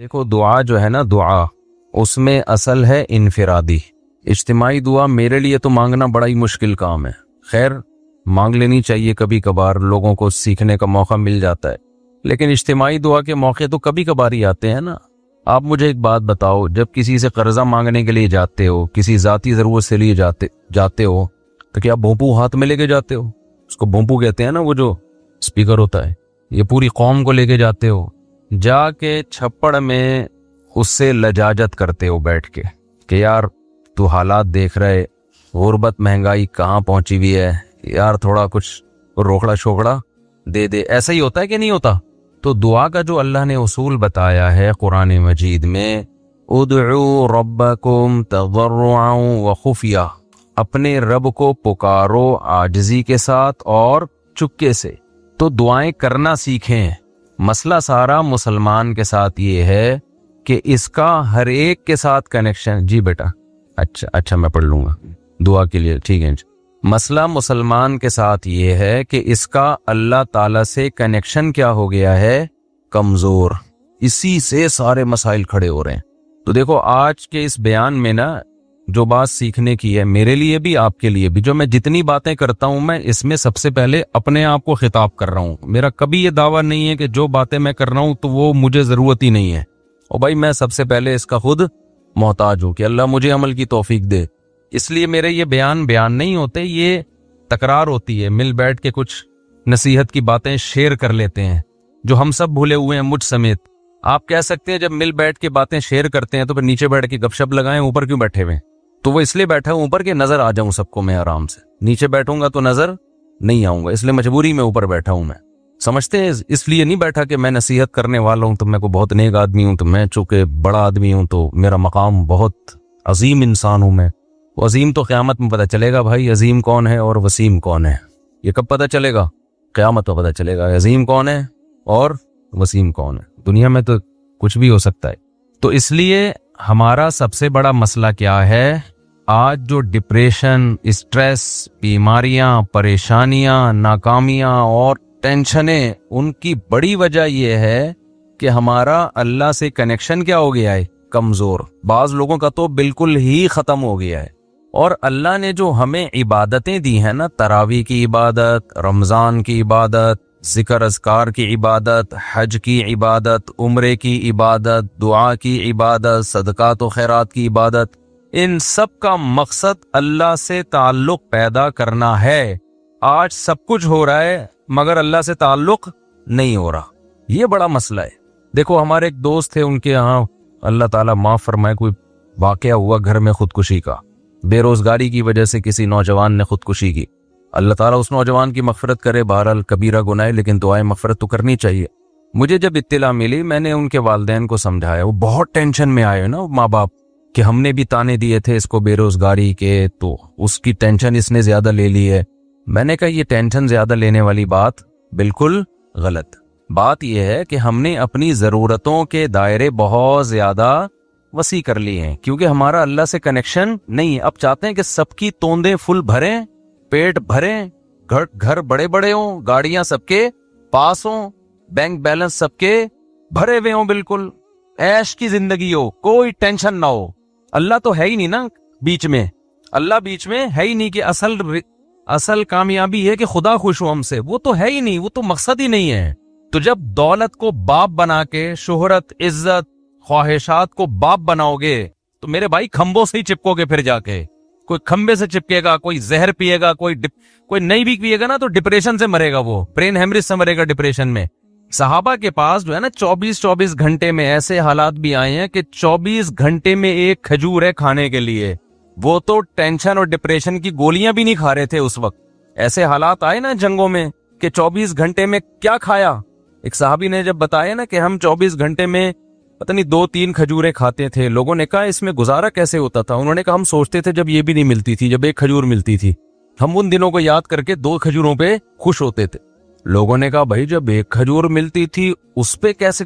دیکھو دعا جو ہے نا، دعا اس میں اصل ہے انفرادی. اجتماعی دعا میرے لیے تو مانگنا بڑا ہی مشکل کام ہے. خیر مانگ لینی چاہیے، کبھی کبھار لوگوں کو سیکھنے کا موقع مل جاتا ہے، لیکن اجتماعی دعا کے موقع تو کبھی کبھار ہی آتے ہیں نا. آپ مجھے ایک بات بتاؤ، جب کسی سے قرضہ مانگنے کے لیے جاتے ہو، کسی ذاتی ضرورت سے لیے جاتے ہو تو کیا بھونپو ہاتھ میں لے کے جاتے ہو؟ اس کو بھونپو کہتے ہیں نا، وہ جو اسپیکر ہوتا ہے. یہ پوری قوم کو لے کے جاتے ہو، جا کے چھپڑ میں اس سے لجاجت کرتے ہو بیٹھ کے کہ یار تو حالات دیکھ رہے، غربت مہنگائی کہاں پہنچی ہوئی ہے یار، تھوڑا کچھ روکڑا شوکڑا دے دے. ایسا ہی ہوتا ہے کہ نہیں ہوتا؟ تو دعا کا جو اللہ نے اصول بتایا ہے قرآن مجید میں، ادعوا ربکم تضرعا وخفیہ، اپنے رب کو پکارو عاجزی کے ساتھ اور چپکے سے. تو دعائیں کرنا سیکھیں. مسئلہ سارا مسلمان کے ساتھ یہ ہے کہ اس کا ہر ایک کے ساتھ کنیکشن. جی بیٹا، اچھا میں پڑھ لوں گا دعا کے لیے، ٹھیک ہے. مسئلہ مسلمان کے ساتھ یہ ہے کہ اس کا اللہ تعالی سے کنیکشن کیا ہو گیا ہے؟ کمزور. اسی سے سارے مسائل کھڑے ہو رہے ہیں. تو دیکھو آج کے اس بیان میں نا جو بات سیکھنے کی ہے، میرے لیے بھی آپ کے لیے بھی، جو میں جتنی باتیں کرتا ہوں میں اس میں سب سے پہلے اپنے آپ کو خطاب کر رہا ہوں. میرا کبھی یہ دعویٰ نہیں ہے کہ جو باتیں میں کر رہا ہوں تو وہ مجھے ضرورت ہی نہیں ہے. اور بھائی میں سب سے پہلے اس کا خود محتاج ہوں کہ اللہ مجھے عمل کی توفیق دے. اس لیے میرے یہ بیان نہیں ہوتے، یہ تکرار ہوتی ہے. مل بیٹھ کے کچھ نصیحت کی باتیں شیئر کر لیتے ہیں جو ہم سب بھولے ہوئے ہیں مجھ سمیت. آپ کہہ سکتے ہیں جب مل بیٹھ کے باتیں شیئر کرتے ہیں تو پھر نیچے بیٹھ کے گپ شپ لگائیں، اوپر کیوں بیٹھے ہوئے؟ تو وہ اس لیے بیٹھا ہوں اوپر کہ نظر آ جاؤں سب کو میں آرام سے. نیچے بیٹھوں گا تو نظر نہیں آؤں گا، اس لیے مجبوری میں اوپر بیٹھا ہوں. میں سمجھتے ہیں اس لیے نہیں بیٹھا کہ میں نصیحت کرنے والا ہوں تو میں کو بہت نیک آدمی ہوں، تو میں چونکہ بڑا آدمی ہوں تو میرا مقام بہت عظیم انسان ہوں. میں وہ عظیم تو قیامت میں پتہ چلے گا بھائی، عظیم کون ہے اور وسیم کون ہے. یہ کب پتہ چلے گا؟ قیامت میں پتہ چلے گا عظیم کون ہے اور وسیم کون ہے. دنیا میں تو کچھ بھی ہو سکتا ہے. تو اس لیے ہمارا سب سے بڑا مسئلہ کیا ہے؟ آج جو ڈپریشن، اسٹریس، بیماریاں، پریشانیاں، ناکامیاں اور ٹینشنیں، ان کی بڑی وجہ یہ ہے کہ ہمارا اللہ سے کنیکشن کیا ہو گیا ہے؟ کمزور. بعض لوگوں کا تو بالکل ہی ختم ہو گیا ہے. اور اللہ نے جو ہمیں عبادتیں دی ہیں نا، تراویح کی عبادت، رمضان کی عبادت، ذکر اذکار کی عبادت، حج کی عبادت، عمرے کی عبادت، دعا کی عبادت، صدقات و خیرات کی عبادت، ان سب کا مقصد اللہ سے تعلق پیدا کرنا ہے. آج سب کچھ ہو رہا ہے مگر اللہ سے تعلق نہیں ہو رہا. یہ بڑا مسئلہ ہے. دیکھو ہمارے ایک دوست تھے، ان کے ہاں اللہ تعالیٰ معاف فرمائے کوئی واقعہ ہوا گھر میں خودکشی کا. بے روزگاری کی وجہ سے کسی نوجوان نے خودکشی کی. اللہ تعالیٰ اس نوجوان کی مغفرت کرے. بہرحال کبیرہ گناہ ہے لیکن دعائیں مغفرت تو کرنی چاہیے. مجھے جب اطلاع ملی میں نے ان کے والدین کو سمجھایا. وہ بہت ٹینشن میں آئے نا ماں باپ، کہ ہم نے بھی تانے دیے تھے اس کو بے روزگاری کے، تو اس کی ٹینشن اس نے زیادہ لے لی ہے. میں نے کہا یہ ٹینشن زیادہ لینے والی بات بالکل غلط. بات یہ ہے کہ ہم نے اپنی ضرورتوں کے دائرے بہت زیادہ وسیع کر لیے ہیں کیونکہ ہمارا اللہ سے کنیکشن نہیں ہے. اب چاہتے ہیں کہ سب کی توندیں فل بھریں، پیٹ بھریں، گھر بڑے بڑے ہوں، گاڑیاں سب کے پاس ہوں، بینک بیلنس سب کے بھرے ہوئے ہوں، بالکل عیش کی زندگی ہو، کوئی ٹینشن نہ ہو. اللہ تو ہے ہی نہیں نا بیچ میں. اللہ بیچ میں ہے ہی نہیں کہ اصل کامیابی ہے کہ خدا خوش ہو ہم سے. وہ تو ہے ہی نہیں، وہ تو مقصد ہی نہیں ہے. تو جب دولت کو باپ بنا کے، شہرت، عزت، خواہشات کو باپ بناؤ گے تو میرے بھائی کھمبوں سے ہی چپکو گے. پھر جا کے کوئی کھمبے سے چپکے گا، کوئی زہر پیے گا، کوئی نہیں بھی پیے گا نا تو ڈپریشن سے مرے گا، وہ برین ہیمریج سے مرے گا ڈپریشن میں. صحابہ کے پاس جو ہے نا 24 گھنٹے میں ایسے حالات بھی آئے ہیں کہ 24 گھنٹے میں ایک کھجور ہے کھانے کے لیے. وہ تو ٹینشن اور ڈپریشن کی گولیاں بھی نہیں کھا رہے تھے اس وقت. ایسے حالات آئے نا جنگوں میں کہ 24 گھنٹے میں کیا کھایا. ایک صحابی نے جب بتایا نا کہ ہم 24 گھنٹے میں پتہ نہیں 2-3 کھجوریں کھاتے تھے. لوگوں نے کہا اس میں گزارا کیسے ہوتا تھا؟ انہوں نے کہا ہم سوچتے تھے جب یہ بھی نہیں ملتی تھی، جب ایک کھجور ملتی تھی، ہم ان دنوں کو یاد کر کے 2 کھجوروں پہ خوش ہوتے تھے. لوگوں نے کہا بھائی جب ایک کھجور ملتی تھی اس پہ کیسے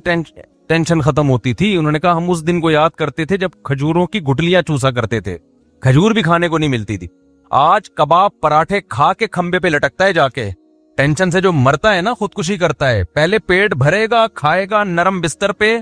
ٹینشن ختم ہوتی تھی؟ انہوں نے کہا ہم اس دن کو یاد کرتے تھے جب کھجوروں کی گٹلیاں چوسا کرتے تھے، کھجور بھی کھانے کو نہیں ملتی تھی. آج کباب پراٹھے کھا کے کھمبے پہ لٹکتا ہے جا کے. ٹینشن سے جو مرتا ہے نا خودکشی کرتا ہے. پہلے پیٹ بھرے گا، کھائے گا نرم بستر پہ،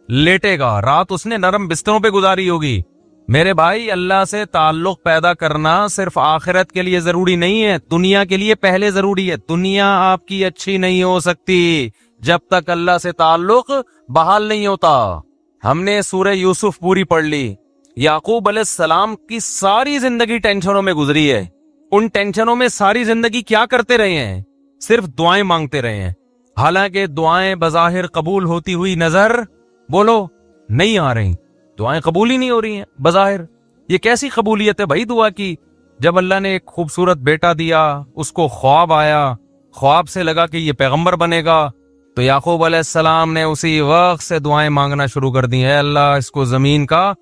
لیٹے گا, رات اس نے نرم بستروں پہ گزاری ہوگی. میرے بھائی, اللہ سے تعلق پیدا کرنا صرف آخرت کے لیے ضروری نہیں ہے, دنیا کے لیے پہلے ضروری ہے. دنیا آپ کی اچھی نہیں ہو سکتی جب تک اللہ سے تعلق بحال نہیں ہوتا. ہم نے سورہ یوسف پوری پڑھ لی. یعقوب علیہ السلام کی ساری زندگی ٹینشنوں میں گزری ہے. ان ٹینشنوں میں ساری زندگی کیا کرتے رہے ہیں؟ صرف دعائیں مانگتے رہے ہیں. حالانکہ دعائیں بظاہر قبول ہوتی ہوئی نظر بولو نہیں آ رہی. دعائیں قبول ہی نہیں ہو رہی ہیں بظاہر. یہ کیسی قبولیت ہے بھائی دعا کی؟ جب اللہ نے ایک خوبصورت بیٹا دیا, اس کو خواب آیا, خواب سے لگا کہ یہ پیغمبر بنے گا, تو یعقوب علیہ السلام نے اسی وقت سے دعائیں مانگنا شروع کر دی. اے اللہ, اس کو زمین کا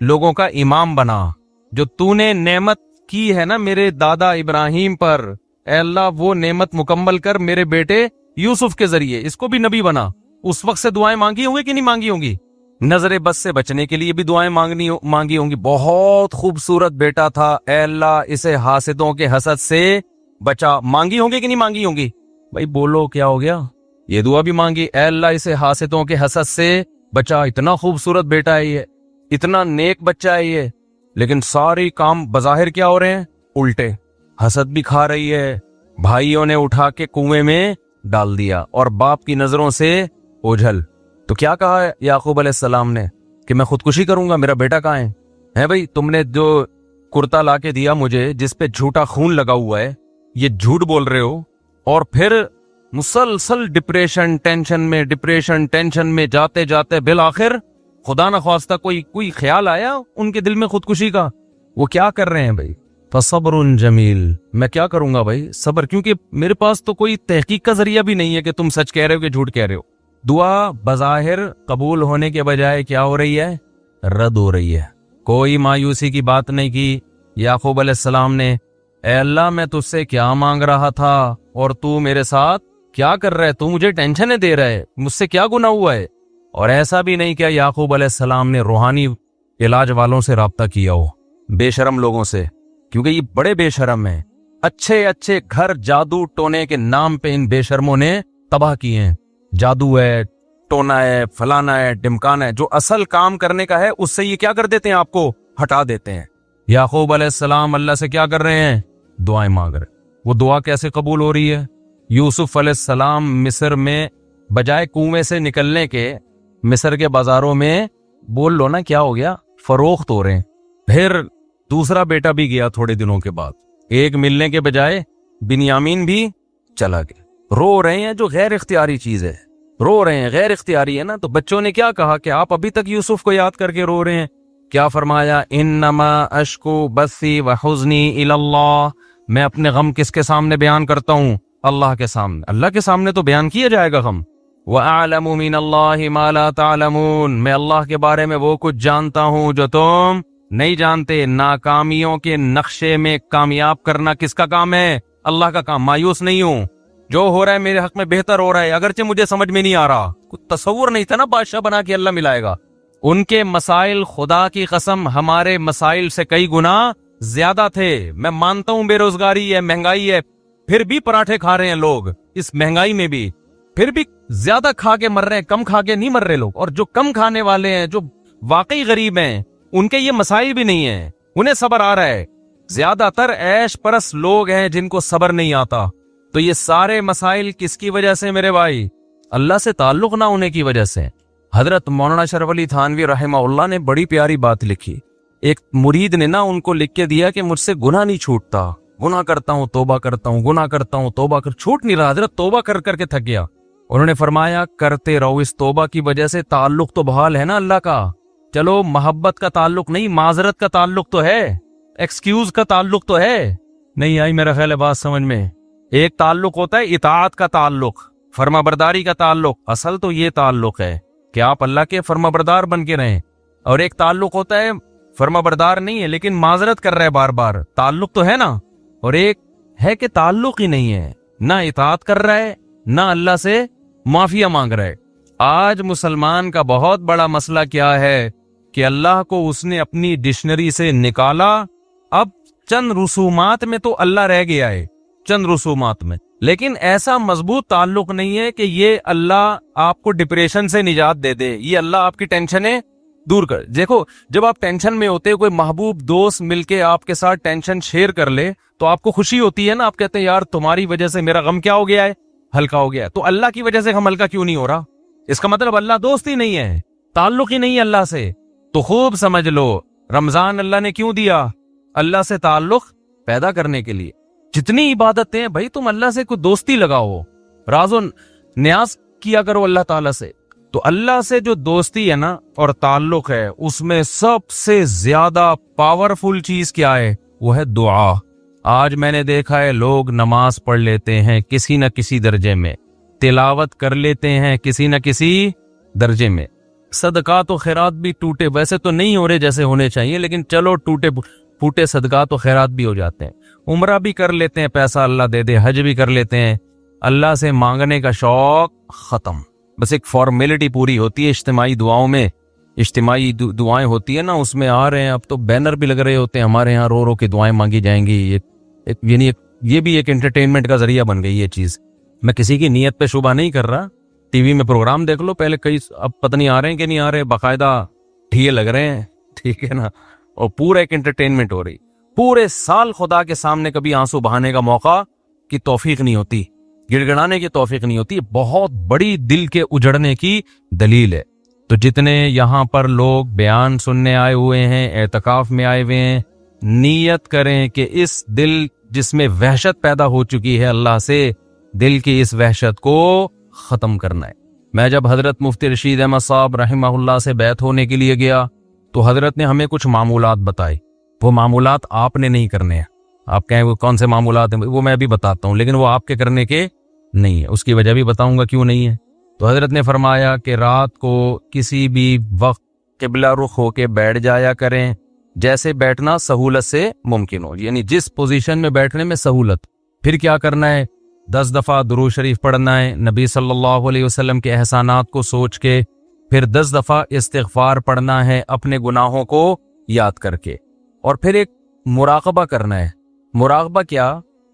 لوگوں کا امام بنا. جو تو نے نعمت کی ہے نا میرے دادا ابراہیم پر, اے اللہ وہ نعمت مکمل کر میرے بیٹے یوسف کے ذریعے, اس کو بھی نبی بنا. اس وقت سے دعائیں مانگی ہوں گی کہ نہیں مانگی ہوں گی؟ نظر بد سے بچنے کے لیے بھی دعائیں مانگی ہوں گی. بہت خوبصورت بیٹا تھا, اے اللہ اسے حاسدوں کے حسد سے بچا. مانگی ہوں گی کہ نہیں مانگی ہوں گی؟ بھائی بولو کیا ہو گیا؟ یہ دعا بھی مانگی, اے اللہ اسے حاسدوں کے حسد سے بچا. اتنا خوبصورت بیٹا ہے یہ, اتنا نیک بچہ ہے یہ, لیکن ساری کام بظاہر کیا ہو رہے ہیں؟ الٹے. حسد بھی کھا رہی ہے, بھائیوں نے اٹھا کے کنویں میں ڈال دیا, اور باپ کی نظروں سے اوجھل. تو کیا کہا ہے یعقوب علیہ السلام نے کہ میں خودکشی کروں گا, میرا بیٹا کہاں ہے بھائی؟ تم نے جو کرتا لا کے دیا مجھے جس پہ جھوٹا خون لگا ہوا ہے, یہ جھوٹ بول رہے ہو, اور پھر مسلسل ڈپریشن ٹینشن میں جاتے جاتے بالآخر خدا نخواستہ کوئی خیال آیا ان کے دل میں خودکشی کا. وہ کیا کر رہے ہیں بھائی؟ فصبر جمیل. میں کیا کروں گا بھائی؟ صبر, کیونکہ میرے پاس تو کوئی تحقیق کا ذریعہ بھی نہیں ہے کہ تم سچ کہہ رہے ہو کہ جھوٹ کہہ رہے ہو. دعا بظاہر قبول ہونے کے بجائے کیا ہو رہی ہے؟ رد ہو رہی ہے. کوئی مایوسی کی بات نہیں کی یعقوب علیہ السلام نے. اے اللہ, میں تجھ سے کیا مانگ رہا تھا اور تو میرے ساتھ کیا کر رہا ہے؟ تو مجھے ٹینشنیں دے رہا ہے, مجھ سے کیا گناہ ہوا ہے؟ اور ایسا بھی نہیں کیا یعقوب علیہ السلام نے روحانی علاج والوں سے رابطہ کیا ہو, بے شرم لوگوں سے, کیونکہ یہ بڑے بے شرم ہیں. اچھے گھر جادو ٹونے کے نام پہ ان بے شرموں نے تباہ کیے ہیں. جادو ہے, ٹونا ہے, فلانا ہے, ڈمکانا ہے, جو اصل کام کرنے کا ہے اس سے یہ کیا کر دیتے ہیں؟ آپ کو ہٹا دیتے ہیں. یعقوب علیہ السلام اللہ سے کیا کر رہے ہیں؟ دعائیں مانگ رہے. وہ دعا کیسے قبول ہو رہی ہے؟ یوسف علیہ السلام مصر میں بجائے کنویں سے نکلنے کے مصر کے بازاروں میں بول لو نا کیا ہو گیا, فروخت ہو رہے ہیں. پھر دوسرا بیٹا بھی گیا تھوڑے دنوں کے بعد, ایک ملنے کے بجائے بنیامین بھی چلا گیا. رو رہے ہیں, جو غیر اختیاری چیز ہے, رو رہے ہیں, غیر اختیاری ہے نا. تو بچوں نے کیا کہا کہ آپ ابھی تک یوسف کو یاد کر کے رو رہے ہیں؟ کیا فرمایا؟ انما اشکو بثی وحزنی الی اللہ. میں اپنے غم کس کے سامنے بیان کرتا ہوں؟ اللہ کے سامنے. اللہ کے سامنے تو بیان کیا جائے گا غم. وَأَعْلَمُ مِنَ اللَّهِ مَا لَا تَعْلَمُونَ. میں اللہ کے بارے میں وہ کچھ جانتا ہوں جو تم نہیں جانتے. ناکامیوں کے نقشے میں کامیاب کرنا کس کا کام ہے؟ اللہ کا کام. مایوس نہیں ہوں, جو ہو رہا ہے میرے حق میں بہتر ہو رہا ہے, اگرچہ مجھے سمجھ میں نہیں آ رہا. کچھ تصور نہیں تھا نا بادشاہ بنا کے اللہ ملائے گا. ان کے مسائل خدا کی قسم ہمارے مسائل سے کئی گنا زیادہ تھے. میں مانتا ہوں بے روزگاری ہے, مہنگائی ہے, پھر بھی پراٹھے کھا رہے ہیں لوگ اس مہنگائی میں بھی, پھر بھی زیادہ کھا کے مر رہے ہیں, کم کھا کے نہیں مر رہے لوگ. اور جو کم کھانے والے ہیں, جو واقعی غریب ہیں, ان کے یہ مسائل بھی نہیں ہیں, انہیں صبر آ رہا ہے. زیادہ تر عیش پرست لوگ ہیں جن کو صبر نہیں آتا. تو یہ سارے مسائل کس کی وجہ سے میرے بھائی؟ اللہ سے تعلق نہ ہونے کی وجہ سے. حضرت مولانا شرف علی تھانوی رحمہ اللہ نے بڑی پیاری بات لکھی. ایک مرید نے نا ان کو لکھ کے دیا کہ مجھ سے گناہ نہیں چھوٹتا, گناہ کرتا ہوں توبہ کرتا ہوں, گناہ کرتا ہوں توبہ چھوٹ نہیں رہا. حضرت توبہ کر کر کے تھک گیا. انہوں نے فرمایا کرتے رہو, اس توبہ کی وجہ سے تعلق تو بحال ہے نا اللہ کا. چلو محبت کا تعلق نہیں, معذرت کا تعلق تو ہے, ایکسکیوز کا تعلق تو ہے. نہیں آئی میرا خیال ہے بات سمجھ میں. ایک تعلق ہوتا ہے اطاعت کا تعلق, فرما برداری کا تعلق. اصل تو یہ تعلق ہے کہ آپ اللہ کے فرما بردار بن کے رہیں. اور ایک تعلق ہوتا ہے فرما بردار نہیں ہے لیکن معذرت کر رہا ہے بار بار, تعلق تو ہے نا. اور ایک ہے کہ تعلق ہی نہیں ہے, نہ اطاعت کر رہا ہے نہ اللہ سے معافیا مانگ رہا ہے. آج مسلمان کا بہت بڑا مسئلہ کیا ہے کہ اللہ کو اس نے اپنی ڈکشنری سے نکالا, اب چند رسومات میں تو اللہ رہ گیا ہے, چند رسومات میں. لیکن ایسا مضبوط تعلق نہیں ہے کہ یہ اللہ آپ کو ڈپریشن سے نجات دے دے, یہ اللہ آپ کی ٹینشنیں دور کر. دیکھو جب آپ ٹینشن میں ہوتے, کوئی محبوب دوست مل کے آپ کے ساتھ ٹینشن شیئر کر لے تو آپ کو خوشی ہوتی ہے نا, آپ کہتے ہیں یار تمہاری وجہ سے میرا غم کیا ہو گیا ہے, ہلکا ہو گیا ہے. تو اللہ کی وجہ سے غم ہلکا کیوں نہیں ہو رہا؟ اس کا مطلب اللہ دوست ہی نہیں ہے, تعلق ہی نہیں ہے اللہ سے. تو خوب سمجھ لو رمضان اللہ نے کیوں دیا؟ اللہ سے تعلق پیدا کرنے کے لیے. جتنی عبادتیں ہیں بھائی تم اللہ سے کوئی دوستی لگاؤ, راز و نیاز کیا کرو اللہ تعالیٰ سے. تو اللہ سے جو دوستی ہے نا اور تعلق ہے, اس میں سب سے زیادہ پاورفل چیز کیا ہے؟ وہ ہے دعا. آج میں نے دیکھا ہے لوگ نماز پڑھ لیتے ہیں کسی نہ کسی درجے میں, تلاوت کر لیتے ہیں کسی نہ کسی درجے میں, صدقات و خیرات بھی ٹوٹے ویسے تو نہیں ہو رہے جیسے ہونے چاہیے, لیکن چلو ٹوٹے پھوٹے صدقات و خیرات بھی ہو جاتے ہیں, عمرہ بھی کر لیتے ہیں, پیسہ اللہ دے دے, حج بھی کر لیتے ہیں. اللہ سے مانگنے کا شوق ختم, بس ایک فارمیلٹی پوری ہوتی ہے. اجتماعی دعاؤں میں اجتماعی دعائیں ہوتی ہے نا, اس میں آ رہے ہیں, اب تو بینر بھی لگ رہے ہوتے ہیں ہمارے یہاں, رو رو کے دعائیں مانگی جائیں گی. یعنی یہ بھی ایک انٹرٹینمنٹ کا ذریعہ بن گئی یہ چیز. میں کسی کی نیت پہ شبہ نہیں کر رہا, ٹی وی میں پروگرام دیکھ لو, پہلے کئی اب پتہ نہیں آ رہے ہیں کہ نہیں آ رہے, باقاعدہ ٹھیے لگ رہے ہیں, ٹھیک ہے نا, اور پورا ایک انٹرٹینمنٹ ہو رہی. پورے سال خدا کے سامنے کبھی آنسو بہانے کا موقع کی توفیق نہیں ہوتی, گڑ گڑانے کی توفیق نہیں ہوتی. بہت بڑی دل کے اجڑنے کی دلیل ہے. تو جتنے یہاں پر لوگ بیان سننے آئے ہوئے ہیں, اعتکاف میں آئے ہوئے ہیں, نیت کریں کہ اس دل جس میں وحشت پیدا ہو چکی ہے اللہ سے, دل کی اس وحشت کو ختم کرنا ہے. میں جب حضرت مفتی رشید احمد صاحب رحمہ اللہ سے بیعت ہونے کے لیے گیا تو حضرت نے ہمیں کچھ معمولات بتائے. وہ معمولات آپ نے نہیں کرنے ہیں. آپ کہیں وہ کون سے معمولات ہیں, وہ میں بھی بتاتا ہوں, لیکن وہ آپ کے کرنے کے نہیں ہے. اس کی وجہ بھی بتاؤں گا کیوں نہیں ہے. تو حضرت نے فرمایا کہ رات کو کسی بھی وقت قبلہ رخ ہو کے بیٹھ جایا کریں, جیسے بیٹھنا سہولت سے ممکن ہو, یعنی جس پوزیشن میں بیٹھنے میں سہولت. پھر کیا کرنا ہے؟ 10 دفعہ درود شریف پڑھنا ہے نبی صلی اللہ علیہ وسلم کے احسانات کو سوچ کے. پھر 10 دفعہ استغفار پڑھنا ہے اپنے گناہوں کو یاد کر کے. اور پھر ایک مراقبہ کرنا ہے. مراقبہ کیا؟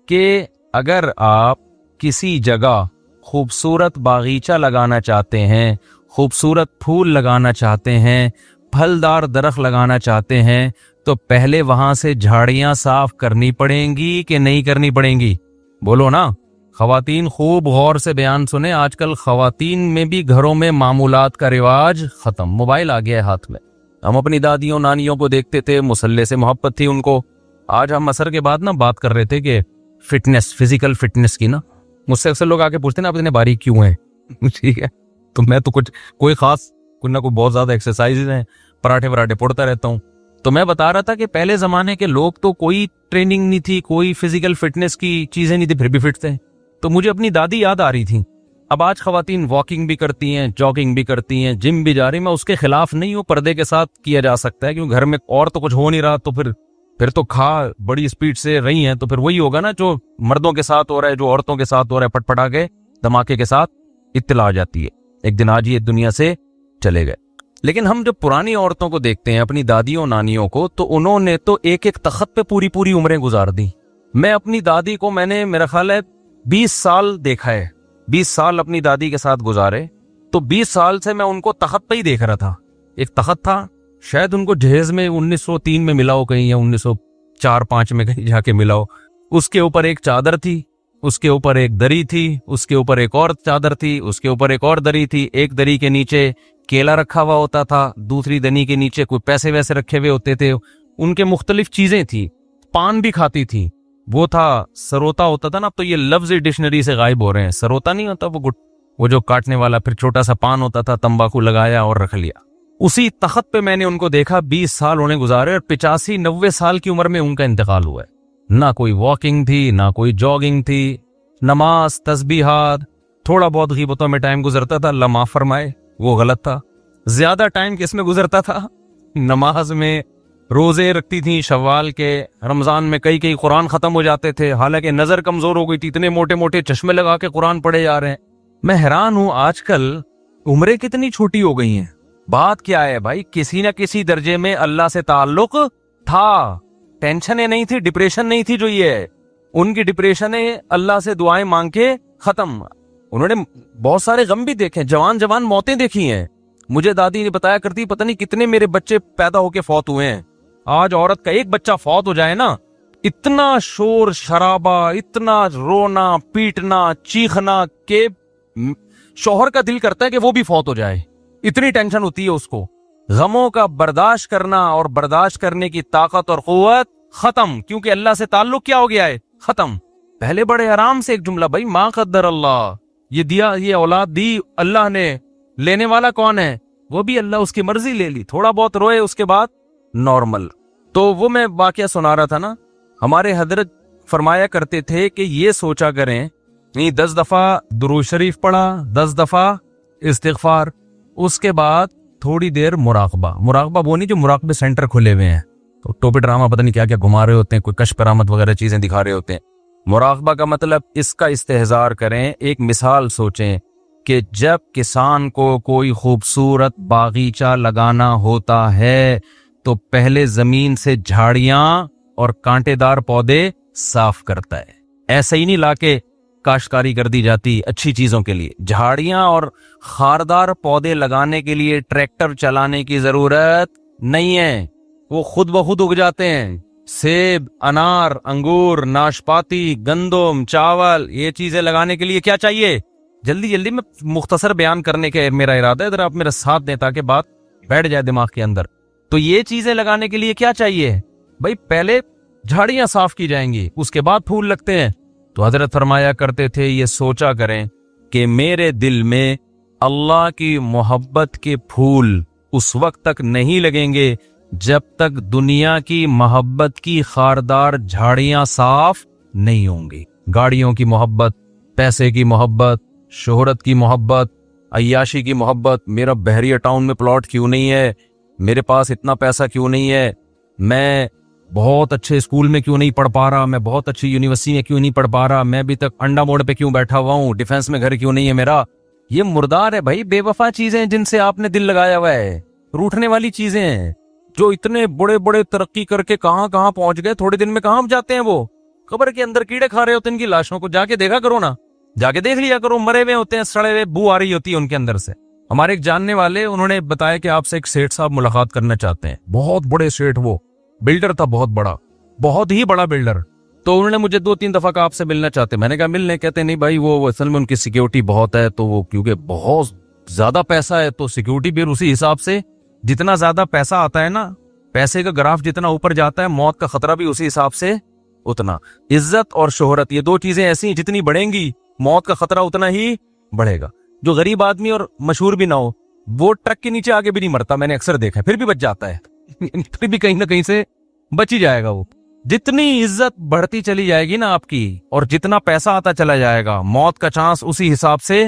کہ اگر آپ کسی جگہ خوبصورت باغیچہ لگانا چاہتے ہیں, خوبصورت پھول لگانا چاہتے ہیں, پھلدار درخت لگانا چاہتے ہیں, تو پہلے وہاں سے جھاڑیاں صاف کرنی پڑیں گی کہ نہیں کرنی پڑیں گی؟ بولو نا. خواتین خوب غور سے بیان سنیں. آج کل خواتین میں بھی گھروں میں معمولات کا رواج ختم. موبائل آ گیا ہے ہاتھ میں. ہم اپنی دادیوں نانیوں کو دیکھتے تھے, مصلے سے محبت تھی ان کو. آج ہم عصر کے بعد نا بات کر رہے تھے کہ فٹنس, فزیکل فٹنس کی نا. مجھ سے اکثر لوگ آ کے پوچھتے ہیں نا آپ اتنے باریک کیوں ہیں, ٹھیک ہے, تو میں تو کوئی خاص کوئی نہ کوئی بہت زیادہ ایکسرسائز ہیں, پراٹھے وراٹھے پڑتا رہتا ہوں. تو میں بتا رہا تھا کہ پہلے زمانے کے لوگ تو کوئی ٹریننگ نہیں تھی, کوئی فزیکل فٹنس کی چیزیں نہیں تھی, پھر بھی فٹ تھے. تو مجھے اپنی دادی یاد آ رہی تھی. اب آج خواتین واکنگ بھی کرتی ہیں, جاگنگ بھی کرتی ہیں, جم بھی جا رہی. میں اس کے خلاف نہیں ہوں, پردے کے ساتھ کیا جا سکتا ہے, کیونکہ گھر میں اور تو کچھ ہو نہیں رہا, تو پھر تو کھا بڑی اسپیڈ سے رہی ہیں, تو پھر وہی ہوگا نا جو مردوں کے ساتھ ہو رہا ہے, جو عورتوں کے ساتھ ہو رہا ہے, پٹ پٹا کے دھماکے کے ساتھ اطلاع آ جاتی ہے. ایک دن آج یہ دنیا سے چلے گئے. لیکن ہم جب پرانی عورتوں کو دیکھتے ہیں, اپنی دادیوں نانیوں کو, تو انہوں نے تو ایک ایک تخت پہ پوری عمریں گزار دی. میں اپنی دادی کو میں نے میرا خیال ہے 20 سال دیکھا ہے, 20 سال اپنی دادی کے ساتھ گزارے. تو 20 سال سے میں ان کو تخت پہ ہی دیکھ رہا تھا. ایک تخت تھا, شاید ان کو جہیز میں 1903 میں ملا ہو کہیں, یا 1904-05 میں کہیں جا کے ملا ہو. اس کے اوپر ایک چادر تھی, اس کے اوپر ایک دری تھی, اس کے اوپر ایک اور چادر تھی, اس کے اوپر ایک اور دری تھی. ایک دری کے نیچے کیلا رکھا ہوا ہوتا تھا, دوسری دری کے نیچے کوئی پیسے ویسے رکھے ہوئے ہوتے تھے. ان کے مختلف چیزیں تھی. پان بھی کھاتی تھی. وہ تھا سروتا ہوتا تھا نا, اب تو یہ لفظ ڈکشنری سے غائب ہو رہے ہیں. سروتا نہیں ہوتا وہ جو کاٹنے والا, پھر چھوٹا سا پان ہوتا تھا, تمباکو لگایا اور رکھ لیا. اسی تخت پہ میں نے ان کو دیکھا. 20 سال انہیں گزارے, اور 85-90 سال کی عمر میں ان کا انتقال ہوا ہے. نہ کوئی واکنگ تھی, نہ کوئی جاگنگ تھی, نماز, تسبیحات, تھوڑا بہت غیبتوں میں ٹائم گزرتا تھا, اللہ معاف فرمائے وہ غلط تھا. زیادہ ٹائم کس میں گزرتا تھا؟ نماز میں. روزے رکھتی تھیں شوال کے, رمضان میں کئی قرآن ختم ہو جاتے تھے, حالانکہ نظر کمزور ہو گئی تھی, اتنے موٹے موٹے چشمے لگا کے قرآن پڑھے جا رہے ہیں. میں حیران ہوں آج کل عمریں کتنی چھوٹی ہو گئی ہیں. بات کیا ہے بھائی؟ کسی نہ کسی درجے میں اللہ سے تعلق تھا, ٹینشنیں نہیں تھی, ڈپریشن نہیں تھی جو یہ ہے. ان کی ڈپریشنیں اللہ سے دعائیں مانگ کے ختم. انہوں نے بہت سارے غم بھی دیکھے, جوان موتیں دیکھی ہیں. مجھے دادی نے بتایا کرتی پتہ نہیں کتنے میرے بچے پیدا ہو کے فوت ہوئے ہیں. آج عورت کا ایک بچہ فوت ہو جائے نا, اتنا شور شرابہ, اتنا رونا پیٹنا چیخنا کہ شوہر کا دل کرتا ہے کہ وہ بھی فوت ہو جائے, اتنی ٹینشن ہوتی ہے اس کو. غموں کا برداشت کرنا اور برداشت کرنے کی طاقت اور قوت ختم, کیونکہ اللہ سے تعلق کیا ہو گیا ہے, ختم. پہلے بڑے آرام سے ایک جملہ, بھائی ما قدر اللہ, یہ دیا, یہ اولاد دی اللہ نے, لینے والا کون ہے, وہ بھی اللہ, اس کی مرضی لے لی. تھوڑا بہت روئے, اس کے بعد نارمل. تو وہ میں واقعہ سنا رہا تھا نا, ہمارے حضرت فرمایا کرتے تھے کہ یہ سوچا کریں 10 دفعہ درود شریف پڑھا, 10 دفعہ استغفار, اس کے بعد تھوڑی دیر مراقبہ وہ نہیں جو مراقبے سینٹر کھلے ہوئے ہیں تو ٹوپی ڈرامہ پتہ نہیں کیا کیا گھما رہے ہوتے ہیں, کوئی کشف کرامت وغیرہ چیزیں دکھا رہے ہوتے ہیں. مراقبہ کا مطلب اس کا استحضار کریں. ایک مثال سوچیں کہ جب کسان کو کوئی خوبصورت باغیچہ لگانا ہوتا ہے تو پہلے زمین سے جھاڑیاں اور کانٹے دار پودے صاف کرتا ہے. ایسا ہی نہیں لا کے کاشتکاری کر دی جاتی اچھی چیزوں کے لیے. جھاڑیاں اور خاردار پودے لگانے کے لیے ٹریکٹر چلانے کی ضرورت نہیں ہے, وہ خود بخود اگ جاتے ہیں. سیب, انار, انگور, ناشپاتی, گندم, چاول, یہ چیزیں لگانے کے لیے کیا چاہیے؟ جلدی میں مختصر بیان کرنے کے میرا ارادہ ہے, ذرا آپ میرا ساتھ دیں تاکہ بات بیٹھ جائے دماغ کے اندر. تو یہ چیزیں لگانے کے لیے کیا چاہیے بھائی؟ پہلے جھاڑیاں صاف کی جائیں گی, اس کے بعد پھول لگتے ہیں. تو حضرت فرمایا کرتے تھے یہ سوچا کریں کہ میرے دل میں اللہ کی محبت کے پھول اس وقت تک نہیں لگیں گے جب تک دنیا کی محبت کی خاردار جھاڑیاں صاف نہیں ہوں گی. گاڑیوں کی محبت, پیسے کی محبت, شہرت کی محبت, عیاشی کی محبت, میرا بحریہ ٹاؤن میں پلاٹ کیوں نہیں ہے, میرے پاس اتنا پیسہ کیوں نہیں ہے, میں بہت اچھے اسکول میں کیوں نہیں پڑھ پا رہا, میں بہت اچھی یونیورسٹی میں کیوں نہیں پڑھ پا رہا, میں ابھی تک انڈا موڑ پہ کیوں بیٹھا ہوا ہوں, ڈیفنس میں گھر کیوں نہیں ہے میرا. یہ مردار ہے بھائی, بے وفا چیزیں جن سے آپ نے دل لگایا ہوا ہے, روٹھنے والی چیزیں ہیں. جو اتنے بڑے ترقی کر کے کہاں پہنچ گئے, تھوڑے دن میں کہاں جاتے ہیں وہ, قبر کے اندر کیڑے کھا رہے ہوتے ہیں ان کی لاشوں کو. جا کے دیکھا کرو نا, جا کے دیکھ لیا کرو, مرے ہوئے ہوتے ہیں, سڑے ہوئے, بو آ رہی ہوتی ہے ان کے اندر سے. ہمارے ایک جاننے والے, انہوں نے بتایا کہ آپ سے ایک سیٹھ صاحب ملاقات کرنا چاہتے ہیں. بہت بڑے سیٹھ, وہ بلڈر تھا, بہت ہی بڑا بلڈر. تو انہوں نے مجھے 2-3 دفعہ کہا آپ سے ملنا چاہتے. میں نے کہا ملنے, کہتے نہیں بھائی وہ اصل میں ان کی سیکیورٹی بہت ہے, تو وہ کیونکہ بہت زیادہ پیسہ ہے تو سیکیورٹی بھی اسی حساب سے, جتنا زیادہ پیسہ آتا ہے نا, پیسے کا گراف جتنا اوپر جاتا ہے, موت کا خطرہ بھی اسی حساب سے اتنا. عزت اور شہرت, یہ 2 چیزیں ایسی ہیں جتنی بڑھیں گی موت کا خطرہ اتنا ہی بڑھے گا. جو غریب آدمی اور مشہور بھی نہ ہو, وہ ٹرک کے نیچے آگے بھی نہیں مرتا, میں نے اکثر دیکھا ہے, پھر بھی بچ جاتا ہے, پھر بھی کہیں نہ کہیں سے بچ ہی جائے گا وہ. جتنی عزت بڑھتی چلی جائے گی نا آپ کی, اور جتنا پیسہ آتا چلا جائے گا, موت کا چانس اسی حساب سے,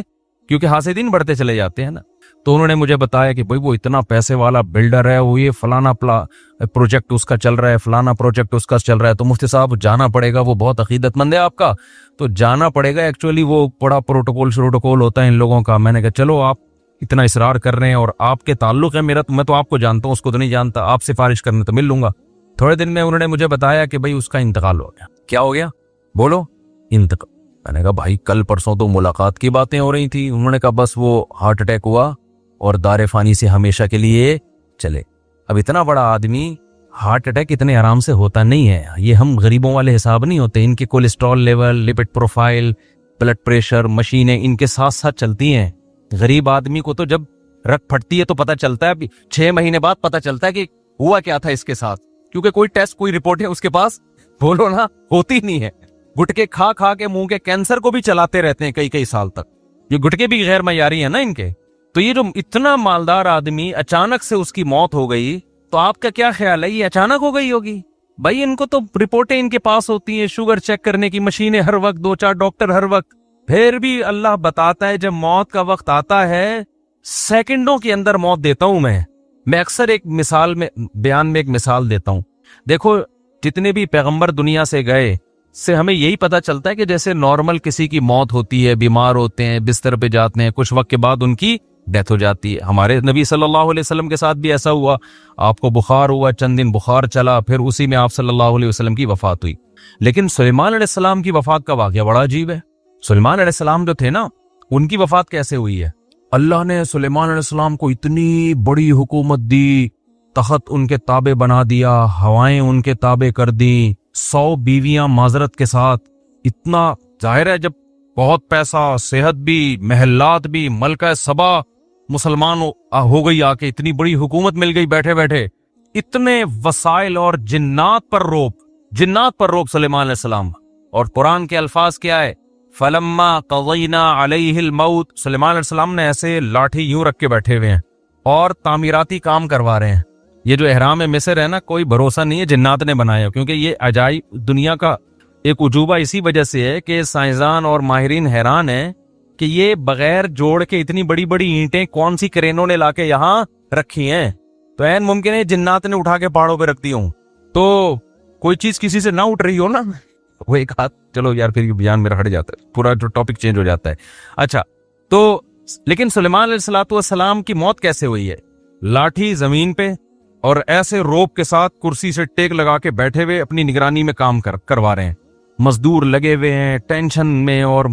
کیونکہ حاسدین بڑھتے چلے جاتے ہیں نا. تو انہوں نے مجھے بتایا کہ بھائی وہ اتنا پیسے والا بلڈر ہے, وہ یہ فلانا پروجیکٹ اس کا چل رہا ہے, فلانا پروجیکٹ اس کا چل رہا ہے, تو مفتی صاحب جانا پڑے گا, وہ بہت عقیدت مند ہے آپ کا, تو جانا پڑے گا. ایکچولی وہ بڑا پروٹوکول ہوتا ہے ان لوگوں کا. میں نے کہا چلو, آپ اتنا اصرار کر رہے ہیں اور آپ کے تعلق ہے میرا, تو میں تو آپ کو جانتا ہوں, اس کو تو نہیں جانتا, آپ سفارش کرنے تو مل لوں گا. تھوڑے دن میں انہوں نے مجھے بتایا کہ بھائی اس کا انتقال ہو گیا. کیا ہو گیا بولو؟ انتقال. میں نے کہا بھائی کل پرسوں تو ملاقات کی باتیں ہو رہی تھی. انہوں نے کہا بس وہ ہارٹ اٹیک ہوا اور دار فانی سے ہمیشہ کے لیے چلے. اب اتنا بڑا آدمی, ہارٹ اٹیک اتنے آرام سے ہوتا نہیں ہے. یہ ہم غریبوں والے حساب نہیں ہوتے. ان کے cholesterol level, lipid profile, blood pressure, مشینیں ان کے ساتھ ساتھ چلتی ہیں. غریب آدمی کو تو جب رگ پھٹتی ہے تو پتہ چلتا ہے, 6 مہینے بعد پتہ چلتا ہے کہ ہوا کیا تھا اس کے ساتھ, کیونکہ کوئی ٹیسٹ, کوئی رپورٹ ہے اس کے پاس, بولو نا, ہوتی نہیں ہے. گٹکے کھا کے منہ کے کینسر کو بھی چلاتے رہتے ہیں کئی سال تک. یہ گٹکے بھی غیر معیاری ہیں نا ان کے. تو یہ جو اتنا مالدار آدمی, اچانک سے اس کی موت ہو گئی, تو آپ کا کیا خیال ہے, یہ اچانک ہو گئی ہوگی؟ بھائی ان کو تو رپورٹیں ان کے پاس ہوتی ہیں, شوگر چیک کرنے کی مشینیں ہر وقت, 2-4 ڈاکٹر ہر وقت. پھر بھی اللہ بتاتا ہے جب موت کا وقت آتا ہے, سیکنڈوں کے اندر موت دیتا ہوں میں. میں اکثر ایک مثال میں, بیان میں ایک مثال دیتا ہوں. دیکھو جتنے بھی پیغمبر دنیا سے گئے, سے ہمیں یہی پتا چلتا ہے کہ جیسے نارمل کسی کی موت ہوتی ہے, بیمار ہوتے ہیں, بستر پہ جاتے ہیں, کچھ وقت کے بعد ان کی ڈیتھ ہو جاتی ہے. ہمارے نبی صلی اللہ علیہ وسلم کے ساتھ بھی ایسا ہوا. آپ کو بخار ہوا, چند دن بخار چلا, پھر اسی میں آپ صلی اللہ علیہ وسلم کی وفات ہوئی. لیکن سلیمان علیہ السلام کی وفات کا واقعہ بڑا عجیب ہے. سلیمان علیہ السلام جو تھے نا, ان کی وفات کیسے ہوئی ہے؟ اللہ نے سلیمان علیہ السلام کو اتنی بڑی حکومت دی, تخت ان کے تابع بنا دیا, ہوائیں ان کے تابع کر دی, 100 بیویاں معذرت کے ساتھ. اتنا ظاہر ہے جب بہت پیسہ, صحت بھی, محلات بھی, ملکہ سبا مسلمان ہو گئی, آ کے اتنی بڑی حکومت مل گئی بیٹھے بیٹھے, اتنے وسائل اور جنات پر روب سلیمان علیہ السلام. اور قرآن کے الفاظ کیا ہے؟ فلما قضینا علیہ الموت, سلیمان علیہ السلام نے ایسے لاٹھی یوں رکھ کے بیٹھے ہوئے ہیں اور تعمیراتی کام کروا رہے ہیں. یہ جو احرام مصر ہے نا, کوئی بھروسہ نہیں ہے جنات نے بنایا, کیونکہ یہ عجائب دنیا کا ایک عجوبہ اسی وجہ سے ہے کہ سائنسدان اور ماہرین حیران ہیں کہ یہ بغیر جوڑ کے اتنی بڑی بڑی اینٹیں کون سی کرینوں نے لا کے یہاں رکھی ہیں. تو این ممکن ہے جنات نے اٹھا کے پہاڑوں پہ رکھ دی ہوں. تو کوئی چیز کسی سے نہ اٹھ رہی ہو نا, وہ ایک ہاتھ, چلو یار پھر بیان میرا ہٹ جاتا ہے, پورا جو ٹاپک چینج ہو جاتا ہے. اچھا, تو لیکن سلیمان علیہ السلام کی موت کیسے ہوئی ہے؟ لاٹھی زمین پہ اور ایسے روپ کے ساتھ کرسی سے ٹیک لگا کے بیٹھے ہوئے اپنی نگرانی میں کام کروا رہے ہیں. مزدور لگے ہوئے ہیں ٹینشن میں, اور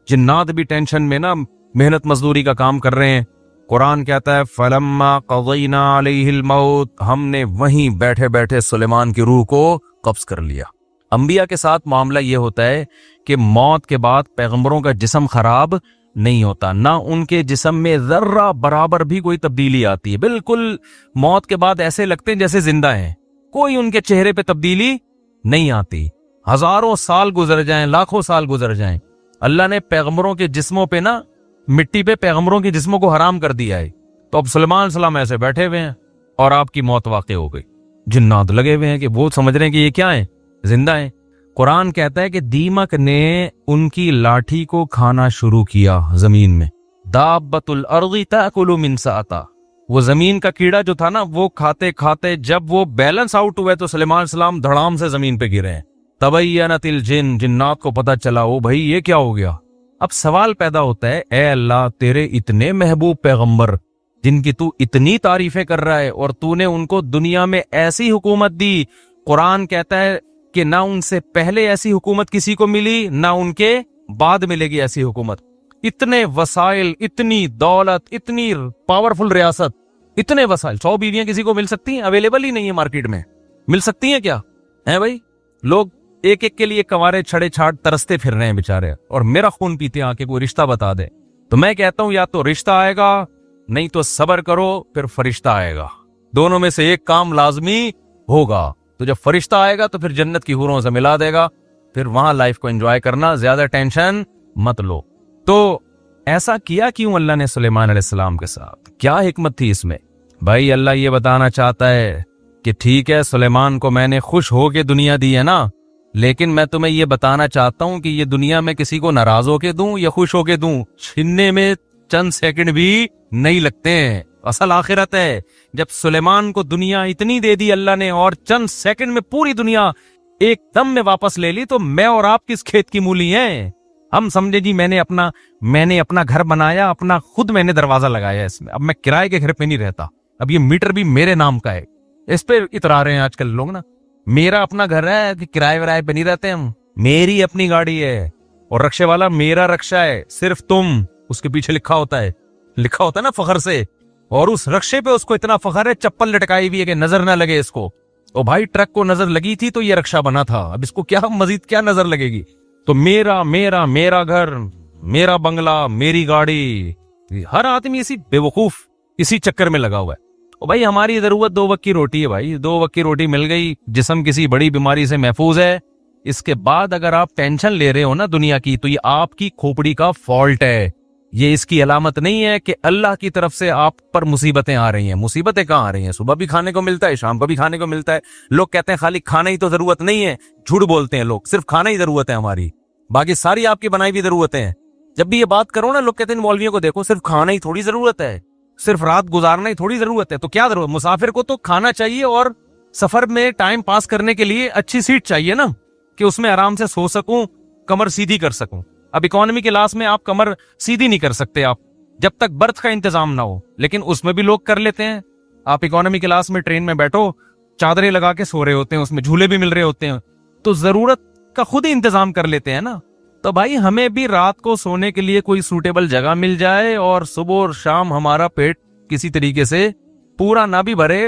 جنات بھی ٹینشن میں نا, محنت مزدوری کا کام کر رہے ہیں. قرآن کہتا ہے فلما قضینا علیہ الموت, ہم نے وہیں بیٹھے بیٹھے سلیمان کی روح کو قبض کر لیا. انبیاء کے ساتھ معاملہ یہ ہوتا ہے کہ موت کے بعد پیغمبروں کا جسم خراب نہیں ہوتا, نہ ان کے جسم میں ذرہ برابر بھی کوئی تبدیلی آتی ہے. بالکل موت کے بعد ایسے لگتے ہیں جیسے زندہ ہیں, کوئی ان کے چہرے پہ تبدیلی نہیں آتی. ہزاروں سال گزر جائیں, لاکھوں سال گزر جائیں, اللہ نے پیغمبروں کے جسموں پہ نا, مٹی پہ پیغمبروں کے جسموں کو حرام کر دیا ہے. تو اب سلیمان علیہ السلام ایسے بیٹھے ہوئے ہیں اور آپ کی موت واقع ہو گئی. جنات لگے ہوئے ہیں کہ وہ سمجھ رہے ہیں کہ یہ کیا ہیں, زندہ ہیں. قرآن کہتا ہے کہ دیمک نے ان کی لاٹھی کو کھانا شروع کیا زمین میں. دابۃ الارض تاکل من ساتا, وہ زمین کا کیڑا جو تھا نا, وہ کھاتے کھاتے جب وہ بیلنس آؤٹ ہوئے تو سلیمان علیہ السلام دھڑام سے زمین پہ گرے ہیں. تبینت الجن, جنات کو پتہ چلا او بھائی یہ کیا ہو گیا. اب سوال پیدا ہوتا ہے, اے اللہ تیرے اتنے محبوب پیغمبر جن کی تو اتنی تعریفیں کر رہا ہے, اور تو نے ان کو دنیا میں ایسی حکومت دی, قرآن کہتا ہے کہ نہ ان سے پہلے ایسی حکومت کسی کو ملی, نہ ان کے بعد ملے گی ایسی حکومت. اتنے وسائل, اتنی دولت, اتنی پاورفل ریاست, اتنے وسائل, 100 بیویاں کسی کو مل سکتی ہیں؟ اویلیبل ہی نہیں ہے مارکیٹ میں. مل سکتی ہیں کیا ہیں بھائی؟ لوگ ایک ایک کے لیے کنوارے چھڑے چھاٹ ترستے پھر رہے ہیں بیچارے, اور میرا خون پیتے ہیں آکے کوئی رشتہ بتا دے. تو میں کہتا ہوں یا تو رشتہ آئے گا, نہیں تو صبر کرو پھر فرشتہ آئے گا. دونوں میں سے ایک کام لازمی ہوگا. تو جب فرشتہ آئے گا تو پھر جنت کی حوروں سے ملا دے گا, پھر وہاں لائف کو انجوائے کرنا, زیادہ ٹینشن مت لو. تو ایسا کیا کیوں اللہ نے سلیمان علیہ السلام کے ساتھ؟ کیا حکمت تھی اس میں؟ بھائی اللہ یہ بتانا چاہتا ہے کہ ٹھیک ہے سلیمان کو میں نے خوش ہو کے دنیا دی ہے نا, لیکن میں تمہیں یہ بتانا چاہتا ہوں کہ یہ دنیا میں کسی کو ناراض ہو کے دوں یا خوش ہو کے دوں, چھننے میں چند سیکنڈ بھی نہیں لگتے ہیں. اصل آخرت ہے. جب سلیمان کو دنیا اتنی دے دی اللہ نے, اور چند سیکنڈ میں پوری دنیا ایک دم میں واپس لے لی, تو میں اور آپ کس کھیت کی مولی ہیں؟ ہم سمجھے جی میں نے اپنا گھر بنایا, اپنا خود میں نے دروازہ لگایا اس میں, اب میں کرائے کے گھر پہ نہیں رہتا, اب یہ میٹر بھی میرے نام کا ہے. اس پہ اترا رہے ہیں آج کل لوگ نا, میرا اپنا گھر ہے کہ کرائے ورائے پہ نہیں رہتے ہم, میری اپنی گاڑی ہے, اور رکشے والا میرا رکشہ ہے, صرف تم. اس کے پیچھے لکھا ہوتا ہے نا فخر سے, اور اس رکشے پہ اس کو اتنا فخر ہے, چپل لٹکائی ہوئی ہے کہ نظر نہ لگے اس کو. او بھائی ٹرک کو نظر لگی تھی تو یہ رکشہ بنا تھا, اب اس کو کیا مزید کیا نظر لگے گی؟ تو میرا گھر, میرا بنگلہ, میری گاڑی. ہر آدمی اسی بے وقوف اسی چکر میں لگا ہوا ہے. او بھائی ہماری ضرورت 2 وقت کی روٹی ہے بھائی, 2 وقت کی روٹی مل گئی, جسم کسی بڑی بیماری سے محفوظ ہے. اس کے بعد اگر آپ ٹینشن لے رہے ہو نا دنیا کی, تو یہ آپ کی کھوپڑی کا فالٹ ہے. یہ اس کی علامت نہیں ہے کہ اللہ کی طرف سے آپ پر مصیبتیں آ رہی ہیں. مصیبتیں کہاں آ رہی ہیں؟ صبح بھی کھانے کو ملتا ہے, شام کو بھی کھانے کو ملتا ہے. لوگ کہتے ہیں خالی کھانا ہی تو ضرورت نہیں ہے, جھوٹ بولتے ہیں لوگ, صرف کھانا ہی ضرورت ہے ہماری, باقی ساری آپ کی بنائی ہوئی ضرورتیں ہیں. جب بھی یہ بات کرو نا, لوگ کہتے ہیں مولویوں کو دیکھو, صرف کھانا ہی تھوڑی ضرورت ہے, صرف رات گزارنا ہی تھوڑی ضرورت ہے. تو کیا ضرورت؟ مسافر کو تو کھانا چاہیے, اور سفر میں ٹائم پاس کرنے کے لیے اچھی سیٹ چاہیے نا, کہ اس میں آرام سے سو سکوں, کمر سیدھی کر سکوں. اب اکانومی کلاس میں آپ کمر سیدھی نہیں کر سکتے آپ جب تک برتھ کا انتظام نہ ہو, لیکن اس میں بھی لوگ کر لیتے ہیں. آپ اکانومی کلاس میں ٹرین میں بیٹھو, چادریں لگا کے سو رہے ہوتے ہیں, اس میں جھولے بھی مل رہے ہوتے ہیں. تو ضرورت کا خود ہی انتظام کر لیتے ہیں نا. تو بھائی ہمیں بھی رات کو سونے کے لیے کوئی سوٹیبل جگہ مل جائے اور صبح اور شام ہمارا پیٹ کسی طریقے سے پورا نہ بھی بھرے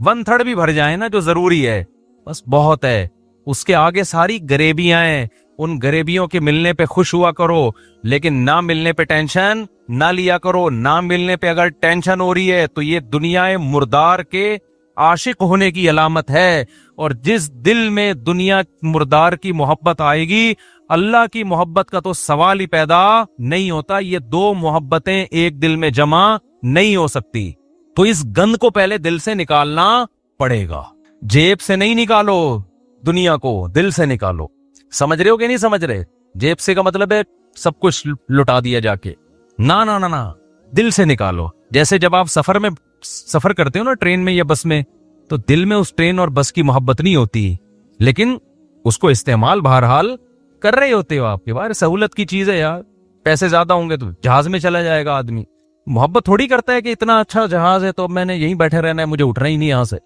1/3 بھی بھر جائے نا جو ضروری ہے بس بہت ہے. اس کے آگے ساری غریبیاں ہیں, ان غریبیوں کے ملنے پہ خوش ہوا کرو, لیکن نہ ملنے پہ ٹینشن نہ لیا کرو. نہ ملنے پہ اگر ٹینشن ہو رہی ہے تو یہ دنیا مردار کے عاشق ہونے کی علامت ہے. اور جس دل میں دنیا مردار کی محبت آئے گی, اللہ کی محبت کا تو سوال ہی پیدا نہیں ہوتا. یہ دو محبتیں ایک دل میں جمع نہیں ہو سکتی. تو اس گند کو پہلے دل سے نکالنا پڑے گا. جیب سے نہیں نکالو, دنیا کو دل سے نکالو. سمجھ رہے ہو کہ نہیں سمجھ رہے؟ جیب سے کا مطلب ہے سب کچھ لٹا دیا جا کے. نہ دل سے نکالو. جیسے جب آپ سفر کرتے ہو نا ٹرین میں یا بس میں, تو دل میں اس ٹرین اور بس کی محبت نہیں ہوتی, لیکن اس کو استعمال بہرحال کر رہے ہوتے ہو آپ کے. بار سہولت کی چیز ہے یار, پیسے زیادہ ہوں گے تو جہاز میں چلا جائے گا آدمی. محبت تھوڑی کرتا ہے کہ اتنا اچھا جہاز ہے تو میں نے یہیں بیٹھے رہنا ہے, مجھے اٹھنا ہی نہیں یہاں سے.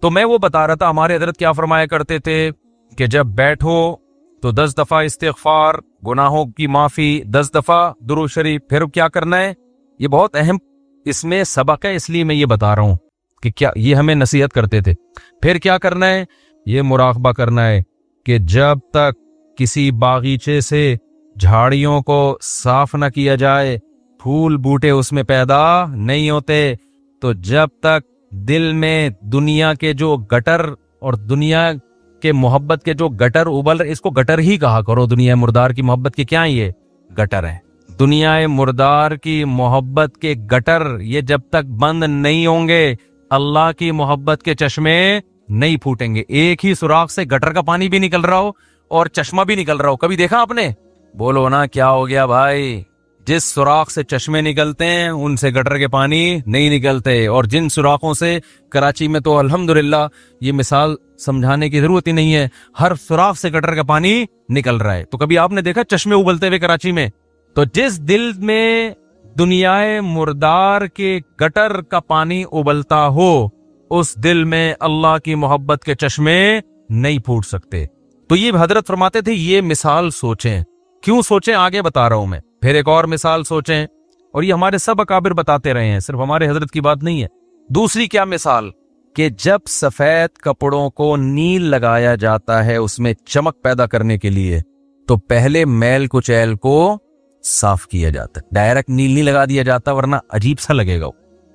تو میں وہ بتا رہا تھا ہمارے حضرت کیا فرمایا کرتے تھے کہ جب بیٹھو تو 10 دفعہ استغفار, گناہوں کی معافی, 10 دفعہ درود شریف. پھر کیا کرنا ہے, یہ بہت اہم اس میں سبق ہے, اس لیے میں یہ بتا رہا ہوں کہ کیا یہ ہمیں نصیحت کرتے تھے. پھر کیا کرنا ہے, یہ مراقبہ کرنا ہے کہ جب تک کسی باغیچے سے جھاڑیوں کو صاف نہ کیا جائے, پھول بوٹے اس میں پیدا نہیں ہوتے. تو جب تک دل میں دنیا کے جو گٹر اور دنیا کے محبت کے جو گٹر ابل رہے, اس کو گٹر ہی کہا کرو. دنیا مردار کی محبت کے کیا یہ گٹر ہیں. دنیا مردار کی محبت کے گٹر یہ جب تک بند نہیں ہوں گے, اللہ کی محبت کے چشمے نہیں پھوٹیں گے. ایک ہی سوراخ سے گٹر کا پانی بھی نکل رہا ہو اور چشمہ بھی نکل رہا ہو, کبھی دیکھا آپ نے؟ بولو نا کیا ہو گیا بھائی. جس سوراخ سے چشمے نکلتے ہیں ان سے گٹر کے پانی نہیں نکلتے. اور جن سوراخوں سے, کراچی میں تو الحمدللہ یہ مثال سمجھانے کی ضرورت ہی نہیں ہے, ہر سوراخ سے گٹر کا پانی نکل رہا ہے. تو کبھی آپ نے دیکھا چشمے ابلتے ہوئے کراچی میں؟ تو جس دل میں دنیا مردار کے گٹر کا پانی ابلتا ہو, اس دل میں اللہ کی محبت کے چشمے نہیں پھوٹ سکتے. تو یہ حضرت فرماتے تھے یہ مثال سوچیں. کیوں سوچیں آگے بتا رہا ہوں میں. پھر ایک اور مثال سوچیں, اور یہ ہمارے سب اکابر بتاتے رہے ہیں, صرف ہمارے حضرت کی بات نہیں ہے. دوسری کیا مثال, کہ جب سفید کپڑوں کو نیل لگایا جاتا ہے اس میں چمک پیدا کرنے کے لیے, تو پہلے میل کچیل کو صاف کیا جاتا ہے. ڈائریکٹ نیل نہیں لگا دیا جاتا ورنہ عجیب سا لگے گا.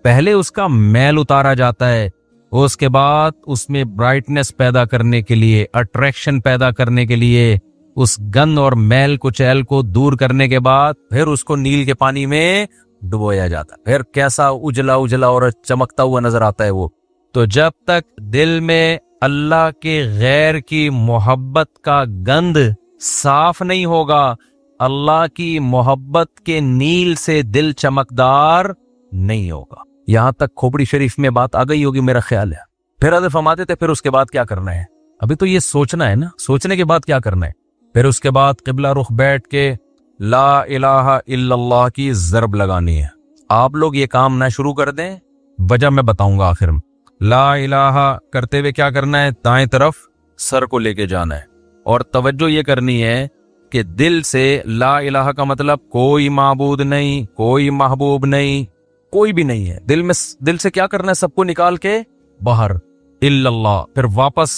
پہلے اس کا میل اتارا جاتا ہے, اس کے بعد اس میں برائٹنس پیدا کرنے کے لیے, اٹریکشن پیدا کرنے کے لیے, اس گند اور میل کچیل کو دور کرنے کے بعد پھر اس کو نیل کے پانی میں ڈبویا جاتا ہے. پھر کیسا اجلا اور چمکتا ہوا نظر آتا ہے وہ. تو جب تک دل میں اللہ کے غیر کی محبت کا گند صاف نہیں ہوگا, اللہ کی محبت کے نیل سے دل چمکدار نہیں ہوگا. یہاں تک کھوپڑی شریف میں بات آ گئی ہوگی میرا خیال ہے. پھر حضرت فرماتے تھے پھر اس کے بعد کیا کرنا ہے. ابھی تو یہ سوچنا ہے نا, سوچنے کے بعد کیا کرنا ہے. پھر اس کے بعد قبلہ رخ بیٹھ کے لا الہ الا اللہ کی ضرب لگانی ہے. آپ لوگ یہ کام نہ شروع کر دیں, وجہ میں بتاؤں گا آخر میں. لا الہ کرتے ہوئے کیا کرنا ہے, دائیں طرف سر کو لے کے جانا ہے, اور توجہ یہ کرنی ہے کہ دل سے لا الہ کا مطلب کوئی معبود نہیں, کوئی محبوب نہیں, کوئی بھی نہیں ہے. دل سے کیا کرنا ہے, سب کو نکال کے باہر الا اللہ. پھر واپس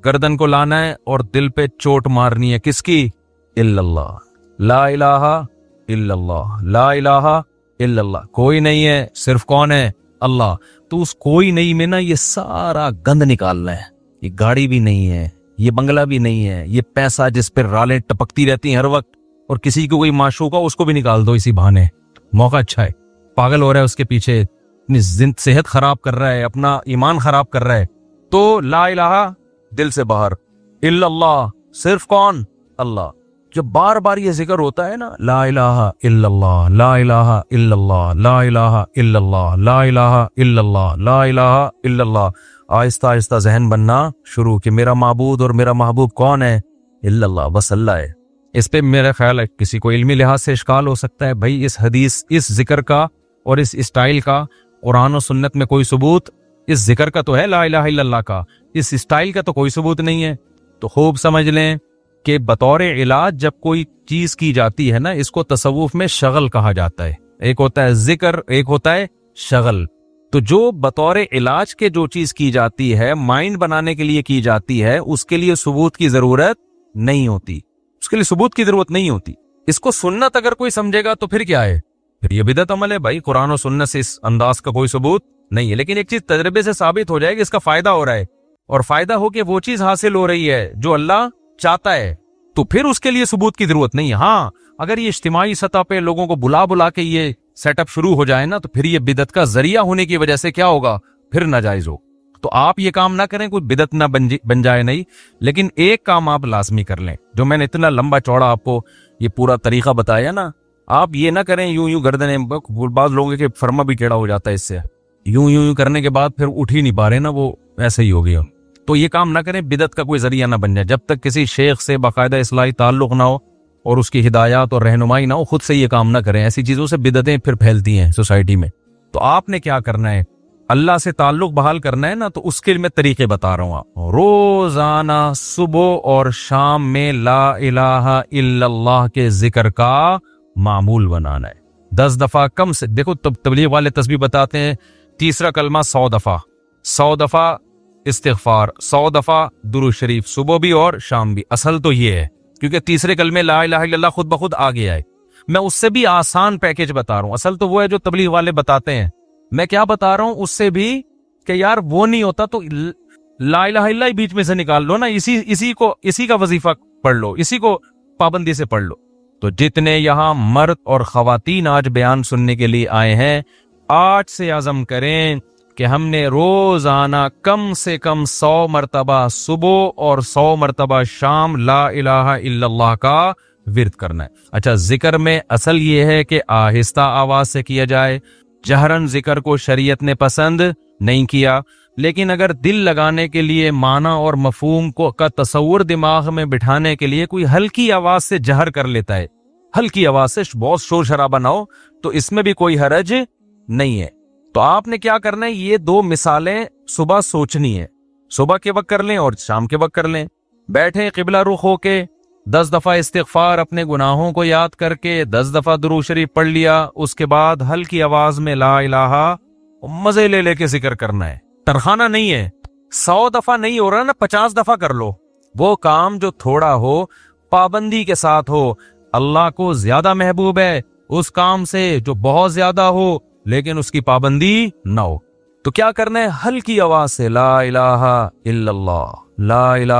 گردن کو لانا ہے اور دل پہ چوٹ مارنی ہے. کس کی؟ الا اللہ. لا الہ الا اللہ, لا الہ الا اللہ. کوئی نہیں ہے, صرف کون ہے؟ اللہ. تو اس کوئی نہیں میں نا یہ سارا گند نکالنا ہے. یہ گاڑی بھی نہیں ہے, یہ بنگلہ بھی نہیں ہے, یہ پیسہ جس پہ رالیں ٹپکتی رہتی ہیں ہر وقت, اور کسی کو کوئی معشوق ہو اس کو بھی نکال دو اسی بہانے. موقع اچھا ہے, پاگل ہو رہا ہے اس کے پیچھے, اپنی صحت خراب کر رہا ہے, اپنا ایمان خراب کر رہا ہے. تو لا الہ دل سے باہر, الا اللہ صرف کون؟ اللہ. جب بار بار یہ ذکر ہوتا ہے نا, لا الہ الا اللہ, لا الہ الا اللہ, لا الہ الا اللہ, لا الہ الا اللہ, لا الہ الا اللہ, آہستہ آہستہ ذہن بننا شروع کہ میرا معبود اور میرا محبوب کون ہے؟ الا اللہ, بس اللہ ہے. اس پہ میرا خیال ہے کسی کو علمی لحاظ سے اشکال ہو سکتا ہے, بھائی اس حدیث, اس ذکر کا اور اس اسٹائل کا قرآن و سنت میں کوئی ثبوت, اس ذکر کا تو ہے لا الہ الا اللہ کا, اس اسٹائل کا تو کوئی ثبوت نہیں ہے. تو خوب سمجھ لیں کہ بطور علاج جب کوئی چیز کی جاتی ہے نا، اس کو تصوف میں شغل کہا جاتا ہے. ایک ہوتا ہے ذکر، ایک ہوتا ہے شغل. تو جو بطور علاج کے جو چیز کی جاتی ہے، مائنڈ بنانے کے لیے کی جاتی ہے، اس کے لیے ثبوت کی ضرورت نہیں ہوتی. اس کے لیے ثبوت کی ضرورت نہیں ہوتی. اس کو سنت اگر کوئی سمجھے گا تو پھر کیا ہے؟ پھر یہ بدعت عمل ہے بھائی. قرآن و سنت سے اس انداز کا کوئی ثبوت نہیں ہے. لیکن ایک چیز تجربے سے ثابت ہو جائے کہ اس کا فائدہ ہو رہا ہے، اور فائدہ ہو کہ وہ چیز حاصل ہو رہی ہے جو اللہ چاہتا ہے، تو پھر اس کے لیے ثبوت کی ضرورت نہیں ہے. ہاں اگر یہ اجتماعی سطح پہ لوگوں کو بلا بلا کے یہ سیٹ اپ شروع ہو جائے نا، تو پھر یہ بدعت کا ذریعہ ہونے کی وجہ سے کیا ہوگا؟ پھر ناجائز ہو. تو آپ یہ کام نہ کریں، کوئی بدعت نہ بن جائے نہیں. لیکن ایک کام آپ لازمی کر لیں، جو میں نے اتنا لمبا چوڑا آپ کو یہ پورا طریقہ بتایا نا، آپ یہ نہ کریں یوں گردنیں. بعض لوگوں کے فرما بھی ٹیڑھا ہو جاتا ہے اس سے، یوں کرنے کے بعد پھر اٹھ ہی نہیں پا رہے نا، وہ ایسے ہی ہو گیا. تو یہ کام نہ کریں، بدعت کا کوئی ذریعہ نہ بن جائے. جب تک کسی شیخ سے باقاعدہ اصلاحی تعلق نہ ہو اور اس کی ہدایات اور رہنمائی نہ ہو، خود سے یہ کام نہ کریں. ایسی چیزوں سے بدعتیں پھر پھیلتی ہیں سوسائٹی میں. تو آپ نے کیا کرنا ہے؟ اللہ سے تعلق بحال کرنا ہے نا، تو اس کے میں طریقے بتا رہا ہوں. آپ روزانہ صبح اور شام میں لا الہ الا اللہ کے ذکر کا معمول بنانا ہے. 10 دفعہ کم سے. دیکھو تبلیغ والے تسبیح بتاتے ہیں، تیسرا کلمہ 100 دفعہ، 100 دفعہ استغفار، 100 دفعہ درود شریف، صبح بھی اور شام بھی. اصل تو یہ ہے، کیونکہ تیسرے کلمے لا الہ الا اللہ خود بخود آ گیا ہے. میں اس سے بھی آسان پیکیج بتا رہا ہوں. اصل تو وہ ہے جو تبلیغ والے بتاتے ہیں. میں کیا بتا رہا ہوں اس سے بھی کہ یار وہ نہیں ہوتا تو لا الہ الا اللہ ہی بیچ میں سے نکال لو نا، اسی کا وظیفہ پڑھ لو، اسی کو پابندی سے پڑھ لو. تو جتنے یہاں مرد اور خواتین آج بیان سننے کے لیے آئے ہیں، آج سے عزم کریں کہ ہم نے روزانہ کم سے کم 100 مرتبہ صبح اور 100 مرتبہ شام لا الہ الا اللہ کا ورد کرنا ہے. اچھا، ذکر میں اصل یہ ہے کہ آہستہ آواز سے کیا جائے. جہرن ذکر کو شریعت نے پسند نہیں کیا، لیکن اگر دل لگانے کے لیے معنی اور مفہوم کا تصور دماغ میں بٹھانے کے لیے کوئی ہلکی آواز سے جہر کر لیتا ہے، ہلکی آواز سے، بہت شور شرابہ نہ ہو، تو اس میں بھی کوئی حرج نہیں ہے. تو آپ نے کیا کرنا ہے؟ یہ 2 مثالیں صبح سوچنی ہے. صبح کے وقت کر لیں اور شام کے وقت کر لیں. بیٹھیں قبلہ رخ ہو کے، 10 دفعہ استغفار اپنے گناہوں کو یاد کر کے، 10 دفعہ درود شریف پڑھ لیا. اس کے بعد ہلکی آواز میں لا الہ، مزے لے کے ذکر کرنا ہے. ترخانہ نہیں ہے. 100 دفعہ نہیں ہو رہا نا، 50 دفعہ کر لو. وہ کام جو تھوڑا ہو، پابندی کے ساتھ ہو. اللہ کو زیادہ محبوب ہے اس کام سے جو بہت زیادہ ہو لیکن اس کی پابندی نہ ہو. تو کیا کرنا ہے؟ ہلکی آواز سے لا الہ الا اللہ، لا الہ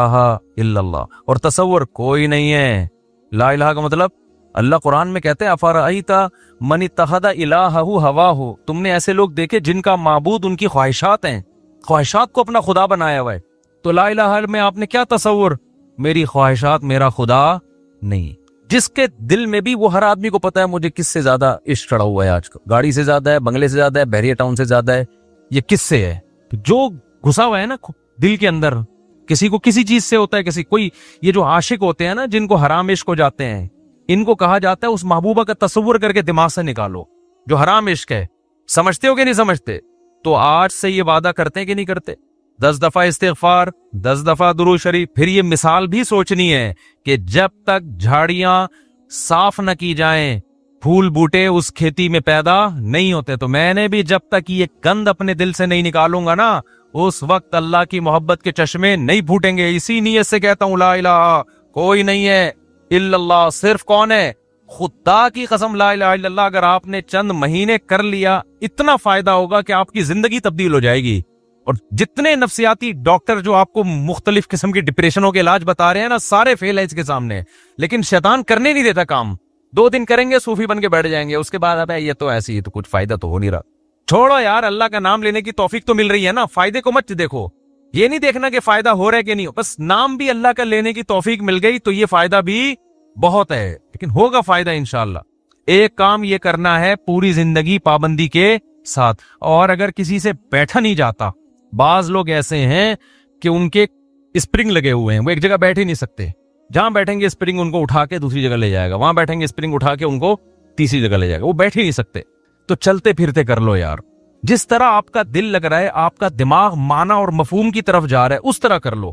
الا اللہ. اور تصور کوئی نہیں ہے. لا الہ کا مطلب اللہ قرآن میں کہتے ہیں افرأیت من اتخذ الہہ ہواہ. تم نے ایسے لوگ دیکھے جن کا معبود ان کی خواہشات ہیں، خواہشات کو اپنا خدا بنایا ہوا ہے. تو لا الہ میں آپ نے کیا تصور؟ میری خواہشات میرا خدا نہیں. جس کے دل میں بھی، وہ ہر آدمی کو پتا ہے مجھے کس سے زیادہ عشق چڑھا ہوا ہے آج کل. گاڑی سے زیادہ ہے، بنگلے سے زیادہ ہے، بحریہ ٹاؤن سے زیادہ ہے. یہ کس سے ہے؟ جو گھسا ہوا ہے نا دل کے اندر. کسی کو کسی چیز سے ہوتا ہے، کسی کوئی. یہ جو عاشق ہوتے ہیں نا، جن کو حرام عشق ہو جاتے ہیں، ان کو کہا جاتا ہے اس محبوبہ کا تصور کر کے دماغ سے نکالو جو حرام عشق ہے. سمجھتے ہو کہ نہیں سمجھتے؟ تو آج سے یہ وعدہ کرتے ہیں کہ نہیں کرتے؟ 10 دفعہ استغفار، 10 دفعہ درود شریف. پھر یہ مثال بھی سوچنی ہے کہ جب تک جھاڑیاں صاف نہ کی جائیں، پھول بوٹے اس کھیتی میں پیدا نہیں ہوتے. تو میں نے بھی جب تک یہ گند اپنے دل سے نہیں نکالوں گا نا، اس وقت اللہ کی محبت کے چشمے نہیں پھوٹیں گے. اسی نیت سے کہتا ہوں لا الہ کوئی نہیں ہے الا اللہ. صرف کون ہے؟ خدا کی قسم لا الہ الا اللہ اگر آپ نے چند مہینے کر لیا، اتنا فائدہ ہوگا کہ آپ کی زندگی تبدیل ہو جائے گی. اور جتنے نفسیاتی ڈاکٹر جو آپ کو مختلف قسم کی ڈپریشنوں کے علاج بتا رہے ہیں نا، سارے فیل ہیں اس کے سامنے. لیکن شیطان کرنے نہیں دیتا کام. 2 دن کریں گے، صوفی بن کے بیٹھ جائیں گے. اس کے بعد اب یہ تو ایسی تو کچھ فائدہ تو ہو نہیں رہا. چھوڑو یار، اللہ کا نام لینے کی توفیق تو مل رہی ہے نا. فائدے کو مت دیکھو. یہ نہیں دیکھنا کہ فائدہ ہو رہا ہے کہ نہیں ہو. بس نام بھی اللہ کا لینے کی توفیق مل گئی تو یہ فائدہ بھی بہت ہے. لیکن ہوگا فائدہ انشاءاللہ. ایک کام یہ کرنا ہے پوری زندگی پابندی کے ساتھ. اور اگر کسی سے بیٹھا نہیں جاتا، بعض لوگ ایسے ہیں کہ ان کے اسپرنگ لگے ہوئے ہیں، وہ ایک جگہ بیٹھ ہی نہیں سکتے. جہاں بیٹھیں گے اسپرنگ ان کو اٹھا کے دوسری جگہ لے جائے گا، وہاں بیٹھیں گے اسپرنگ اٹھا کے ان کو تیسری جگہ لے جائے گا. وہ بیٹھ ہی نہیں سکتے. تو چلتے پھرتے کر لو یار. جس طرح آپ کا دل لگ رہا ہے، آپ کا دماغ معنی اور مفہوم کی طرف جا رہا ہے، اس طرح کر لو.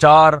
4।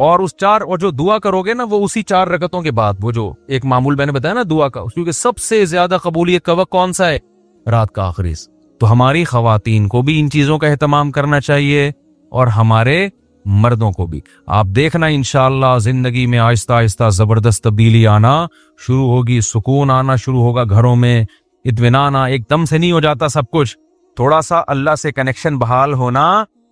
اور اس 4 اور جو دعا کرو گے نا وہ اسی 4 رکعتوں کے بعد، وہ جو ایک معمول میں نے بتایا نا دعا کا، کیونکہ سب سے زیادہ قبولیت کا وقت کون سا ہے؟ رات کا آخری۔ تو ہماری خواتین کو بھی ان چیزوں کا اہتمام کرنا چاہیے اور ہمارے مردوں کو بھی۔ آپ دیکھنا انشاءاللہ زندگی میں آہستہ آہستہ زبردست تبدیلی آنا شروع ہوگی، سکون آنا شروع ہوگا گھروں میں، اطمینان ایک دم سے نہیں ہو جاتا سب کچھ، تھوڑا سا اللہ سے کنیکشن بحال ہونا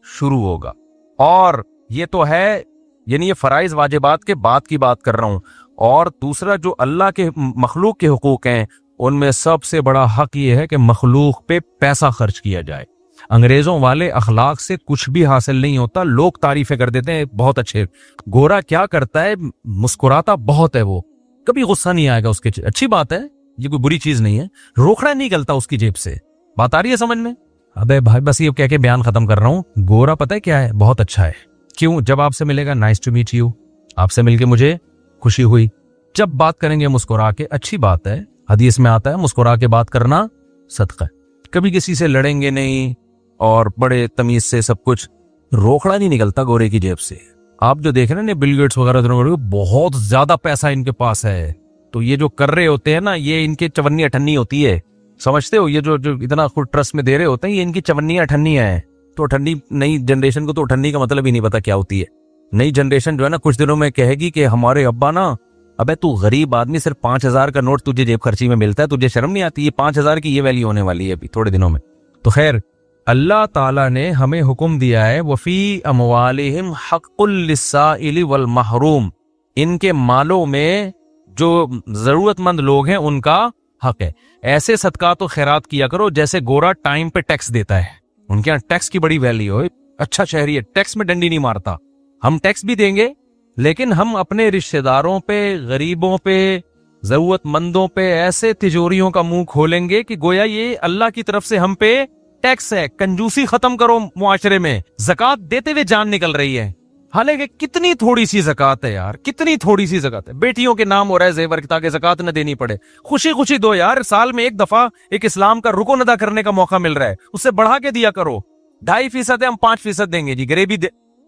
شروع ہوگا۔ اور یہ تو ہے، یعنی یہ فرائض واجبات کے بعد کی بات کر رہا ہوں۔ اور دوسرا جو اللہ کے مخلوق کے حقوق ہیں، ان میں سب سے بڑا حق یہ ہے کہ مخلوق پہ پیسہ خرچ کیا جائے۔ انگریزوں والے اخلاق سے کچھ بھی حاصل نہیں ہوتا، لوگ تعریفیں کر دیتے ہیں بہت اچھے، گورا کیا کرتا ہے، مسکراتا بہت ہے، وہ کبھی غصہ نہیں آئے گا اس کے، اچھی بات ہے، یہ کوئی بری چیز نہیں ہے، روکڑا نہیں نکلتا اس کی جیب سے، بات آ رہی ہے سمجھ میں؟ ابے بھائی بس یہ کہہ کے بیان ختم کر رہا ہوں، گورا پتہ ہے کیا ہے، بہت اچھا ہے۔ کیوں؟ جب آپ سے ملے گا نائس ٹو میٹ یو، آپ سے مل کے مجھے خوشی ہوئی، جب بات کریں گے مسکرا کے، اچھی بات ہے، حدیث میں آتا ہے مسکرا کے بات کرنا صدقہ ہے، کبھی کسی سے لڑیں گے نہیں اور بڑے تمیز سے سب کچھ، روکڑا نہیں نکلتا گورے کی جیب سے۔ آپ جو دیکھ رہے ہیں بل گیٹس وغیرہ بہت زیادہ پیسہ ان کے پاس ہے، تو یہ جو کر رہے ہوتے ہیں نا، یہ ان کے چونی اٹھنی ہوتی ہے، سمجھتے ہو؟ یہ جو اتنا خود ٹرسٹ میں دے رہے ہوتے ہیں، یہ ان کی چونی اٹھنی ہے۔ تو اٹھنی، نئی جنریشن کو تو اٹھنی کا مطلب ہی نہیں پتا کیا ہوتی ہے۔ نئی جنریشن جو ہے نا کچھ دنوں میں کہے گی کہ ہمارے ابا نا، ابے تو غریب آدمی، صرف 5,000 کا نوٹ تجھے جیب خرچی میں ملتا ہے، تجھے شرم نہیں آتی؟ یہ 5,000 کی یہ ویلیو ہونے والی ہے ابھی تھوڑے دنوں میں۔ تو خیر، اللہ تعالیٰ نے ہمیں حکم دیا ہے وَفِي أَمْوَالِهِمْ حَقٌّ لِلسَّائِلِ وَالْمَحْرُومِ، ان کے مالوں میں جو ضرورت مند لوگ ہیں ان کا حق ہے۔ ایسے صدقات و خیرات کیا کرو جیسے گورا ٹائم پہ ٹیکس دیتا ہے، ان کے یہاں ٹیکس کی بڑی ویلیو ہے، اچھا شہری ہے، ٹیکس میں ڈنڈی نہیں مارتا۔ ہم ٹیکس بھی دیں گے لیکن ہم اپنے رشتہ داروں پہ، غریبوں پہ، ضرورت مندوں پہ ایسے تجوریوں کا منہ کھولیں گے کہ گویا یہ اللہ کی طرف سے ہم پہ ٹیکس ہے۔ کنجوسی ختم کرو معاشرے میں، زکوٰۃ دیتے ہوئے جان نکل رہی ہے، حالانکہ کتنی تھوڑی سی زکوٰۃ ہے یار، کتنی تھوڑی سی زکوٰۃ ہے، بیٹیوں کے نام ہو رہا ہے زیور تاکہ زکوٰۃ نہ دینی پڑے، خوشی خوشی دو یار، سال میں ایک دفعہ ایک اسلام کا رکن ادا کرنے کا موقع مل رہا ہے، اس سے بڑھا کے دیا کرو۔ 2.5% ہے، ہم 5% دیں گے جی، غریبی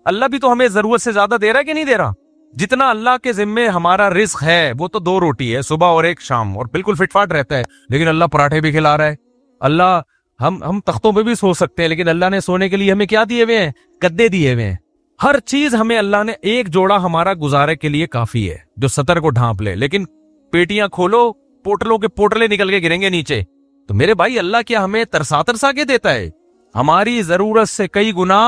اللہ بھی تو ہمیں ضرورت سے زیادہ دے رہا ہے کہ نہیں دے رہا؟ جتنا اللہ کے ذمے ہمارا رزق ہے وہ تو 2 روٹی ہے، صبح اور ایک شام، اور بالکل فٹ فاٹ رہتا ہے، لیکن اللہ پراٹھے بھی کھلا رہا ہے۔ اللہ، ہم تختوں پہ بھی سو سکتے ہیں، لیکن اللہ نے سونے کے لیے ہمیں کیا دیے ہوئے ہیں؟ گدے دیے ہوئے ہیں۔ ہر چیز ہمیں اللہ نے، ایک جوڑا ہمارا گزارے کے لیے کافی ہے جو سطر کو ڈھانپ لے، لیکن پیٹیاں کھولو، پوٹلوں کے پوٹلے نکل کے گریں گے نیچے۔ تو میرے بھائی، اللہ کیا ہمیں ترسا ترسا کے دیتا ہے؟ ہماری ضرورت سے کئی گنا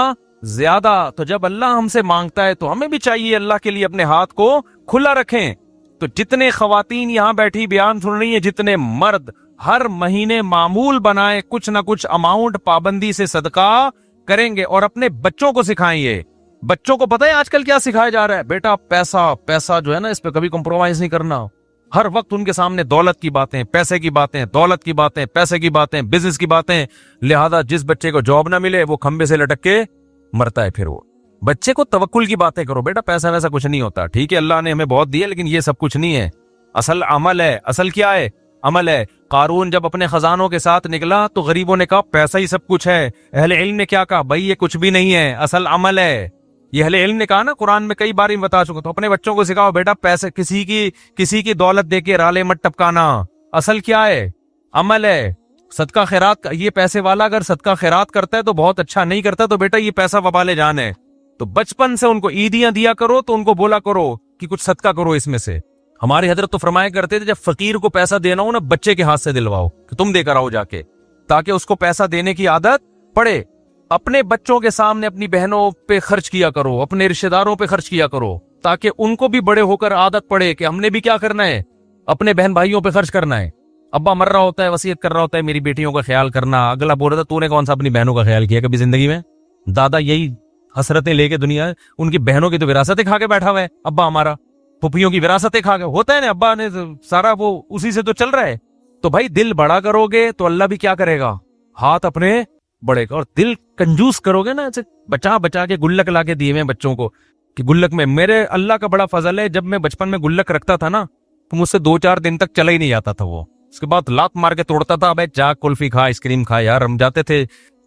زیادہ۔ تو جب اللہ ہم سے مانگتا ہے تو ہمیں بھی چاہیے اللہ کے لیے اپنے ہاتھ کو کھلا رکھیں۔ تو جتنے خواتین یہاں بیٹھی بیان سن رہی ہیں، جتنے مرد، ہر مہینے معمول بنائیں، کچھ نہ کچھ اماؤنٹ پابندی سے صدقہ کریں گے، اور اپنے بچوں کو سکھائیں۔ یہ بچوں کو پتہ ہے آج کل کیا سکھایا جا رہا ہے؟ بیٹا پیسہ جو ہے نا، اس پہ کبھی کمپرومائز نہیں کرنا۔ ہر وقت ان کے سامنے دولت کی باتیں، پیسے کی باتیں، دولت کی باتیں، پیسے کی باتیں، بزنس کی باتیں، لہذا جس بچے کو جاب نہ ملے وہ کھمبے سے لٹک کے مرتا ہے۔ پھر وہ بچے کو توکل کی باتیں کرو، بیٹا پیسہ ویسا کچھ نہیں ہوتا، ٹھیک ہے اللہ نے ہمیں بہت دیا لیکن یہ سب کچھ نہیں ہے، اصل عمل ہے۔ اصل کیا ہے؟ عمل ہے۔ قارون جب اپنے خزانوں کے ساتھ نکلا تو غریبوں نے کہا پیسہ ہی سب کچھ ہے، اہل علم نے کیا کہا؟ بھائی یہ کچھ بھی نہیں ہے، اصل عمل ہے۔ یہ اہل علم نے کہا نا، قرآن میں کئی بار بتا چکا، تو اپنے بچوں کو سکھاؤ بیٹا پیسے، کسی کی دولت دے کے رالے مت ٹپکانا، اصل کیا ہے؟ عمل ہے۔ صدقہ خیرات، یہ پیسے والا اگر صدقہ خیرات کرتا ہے تو بہت اچھا، نہیں کرتا تو بیٹا یہ پیسہ وبال جان ہے۔ تو بچپن سے ان کو عیدیاں دیا کرو، تو ان کو بولا کرو کہ کچھ صدقہ کرو اس میں سے۔ ہمارے حضرت تو فرمایا کرتے تھے جب فقیر کو پیسہ دینا ہو نا، بچے کے ہاتھ سے دلواؤ کہ تم دے کر آؤ جا کے، تاکہ اس کو پیسہ دینے کی عادت پڑے۔ اپنے بچوں کے سامنے اپنی بہنوں پہ خرچ کیا کرو، اپنے رشتہ داروں پہ خرچ کیا کرو، تاکہ ان کو بھی بڑے ہو کر عادت پڑے کہ ہم نے بھی کیا کرنا ہے، اپنے بہن بھائیوں پہ خرچ کرنا ہے۔ ابا مر رہا ہوتا ہے، وصیت کر رہا ہوتا ہے میری بیٹیوں کا خیال کرنا، اگلا بول رہا تھا تو نے کون سا اپنی بہنوں کا خیال کیا کبھی زندگی میں؟ دادا یہی حسرتیں لے کے دنیا، ان کی بہنوں کی تو وراثتیں کھا کے بیٹھا ہوا ہے ابا ہمارا، پھپھیوں کی وراثتیں کھا کے، ہوتا ہے نا، ابا نے سارا وہ اسی سے تو چل رہا ہے۔ تو بھائی دل بڑا کرو گے تو اللہ بھی کیا کرے گا؟ ہاتھ اپنے بڑے گا۔ اور دل کنجوس کرو گے نا، ایسے بچا بچا کے گلک لا کے دیے میں بچوں کو کہ گلک میں، میرے اللہ کا بڑا فضل ہے، جب میں بچپن میں گلک رکھتا تھا نا تو مجھ سے 2-4 دن تک چلا ہی نہیں جاتا تھا وہ، اس کے بعد لات مار کے توڑتا تھا، ابے جا کلفی کھا، آئس کریم کھا، یار ہم جاتے تھے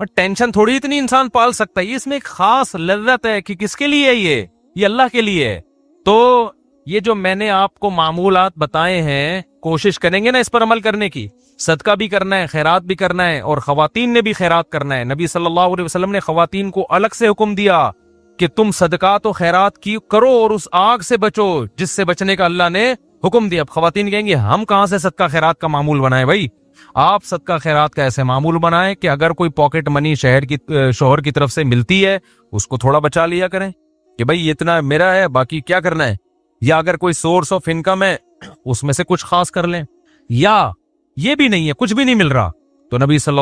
اور ٹینشن تھوڑی اتنی انسان پال سکتا ہے، اس میں ایک خاص لذت ہے کہ کس کے لیے ہے، یہ اللہ کے لیے ہے۔ تو یہ جو میں نے آپ کو معمولات بتائے ہیں، کوشش کریں گے نا اس پر عمل کرنے کی، صدقہ بھی کرنا ہے، خیرات بھی کرنا ہے، اور خواتین نے بھی خیرات کرنا ہے۔ نبی صلی اللہ علیہ وسلم نے خواتین کو الگ سے حکم دیا کہ تم صدقات و خیرات کی کرو اور اس آگ سے بچو جس سے بچنے کا اللہ نے حکم دیا۔ اب خواتین کہیں گے ہم کہاں سے صدقہ خیرات کا معمول بنائیں؟ بھائی آپ صدقہ خیرات کا ایسے معمول بنائیں کہ اگر کوئی پاکٹ منی شوہر کی طرف سے ملتی ہے اس کو تھوڑا بچا لیا کریں کہ بھائی اتنا میرا ہے، باقی کیا کرنا ہے، یا اگر کوئی سورس آف انکم ہے اس میں سے کچھ خاص کر لیں، یا یہ بھی نہیں ہے، کچھ بھی نہیں مل رہا، تو نبی صلی اللہ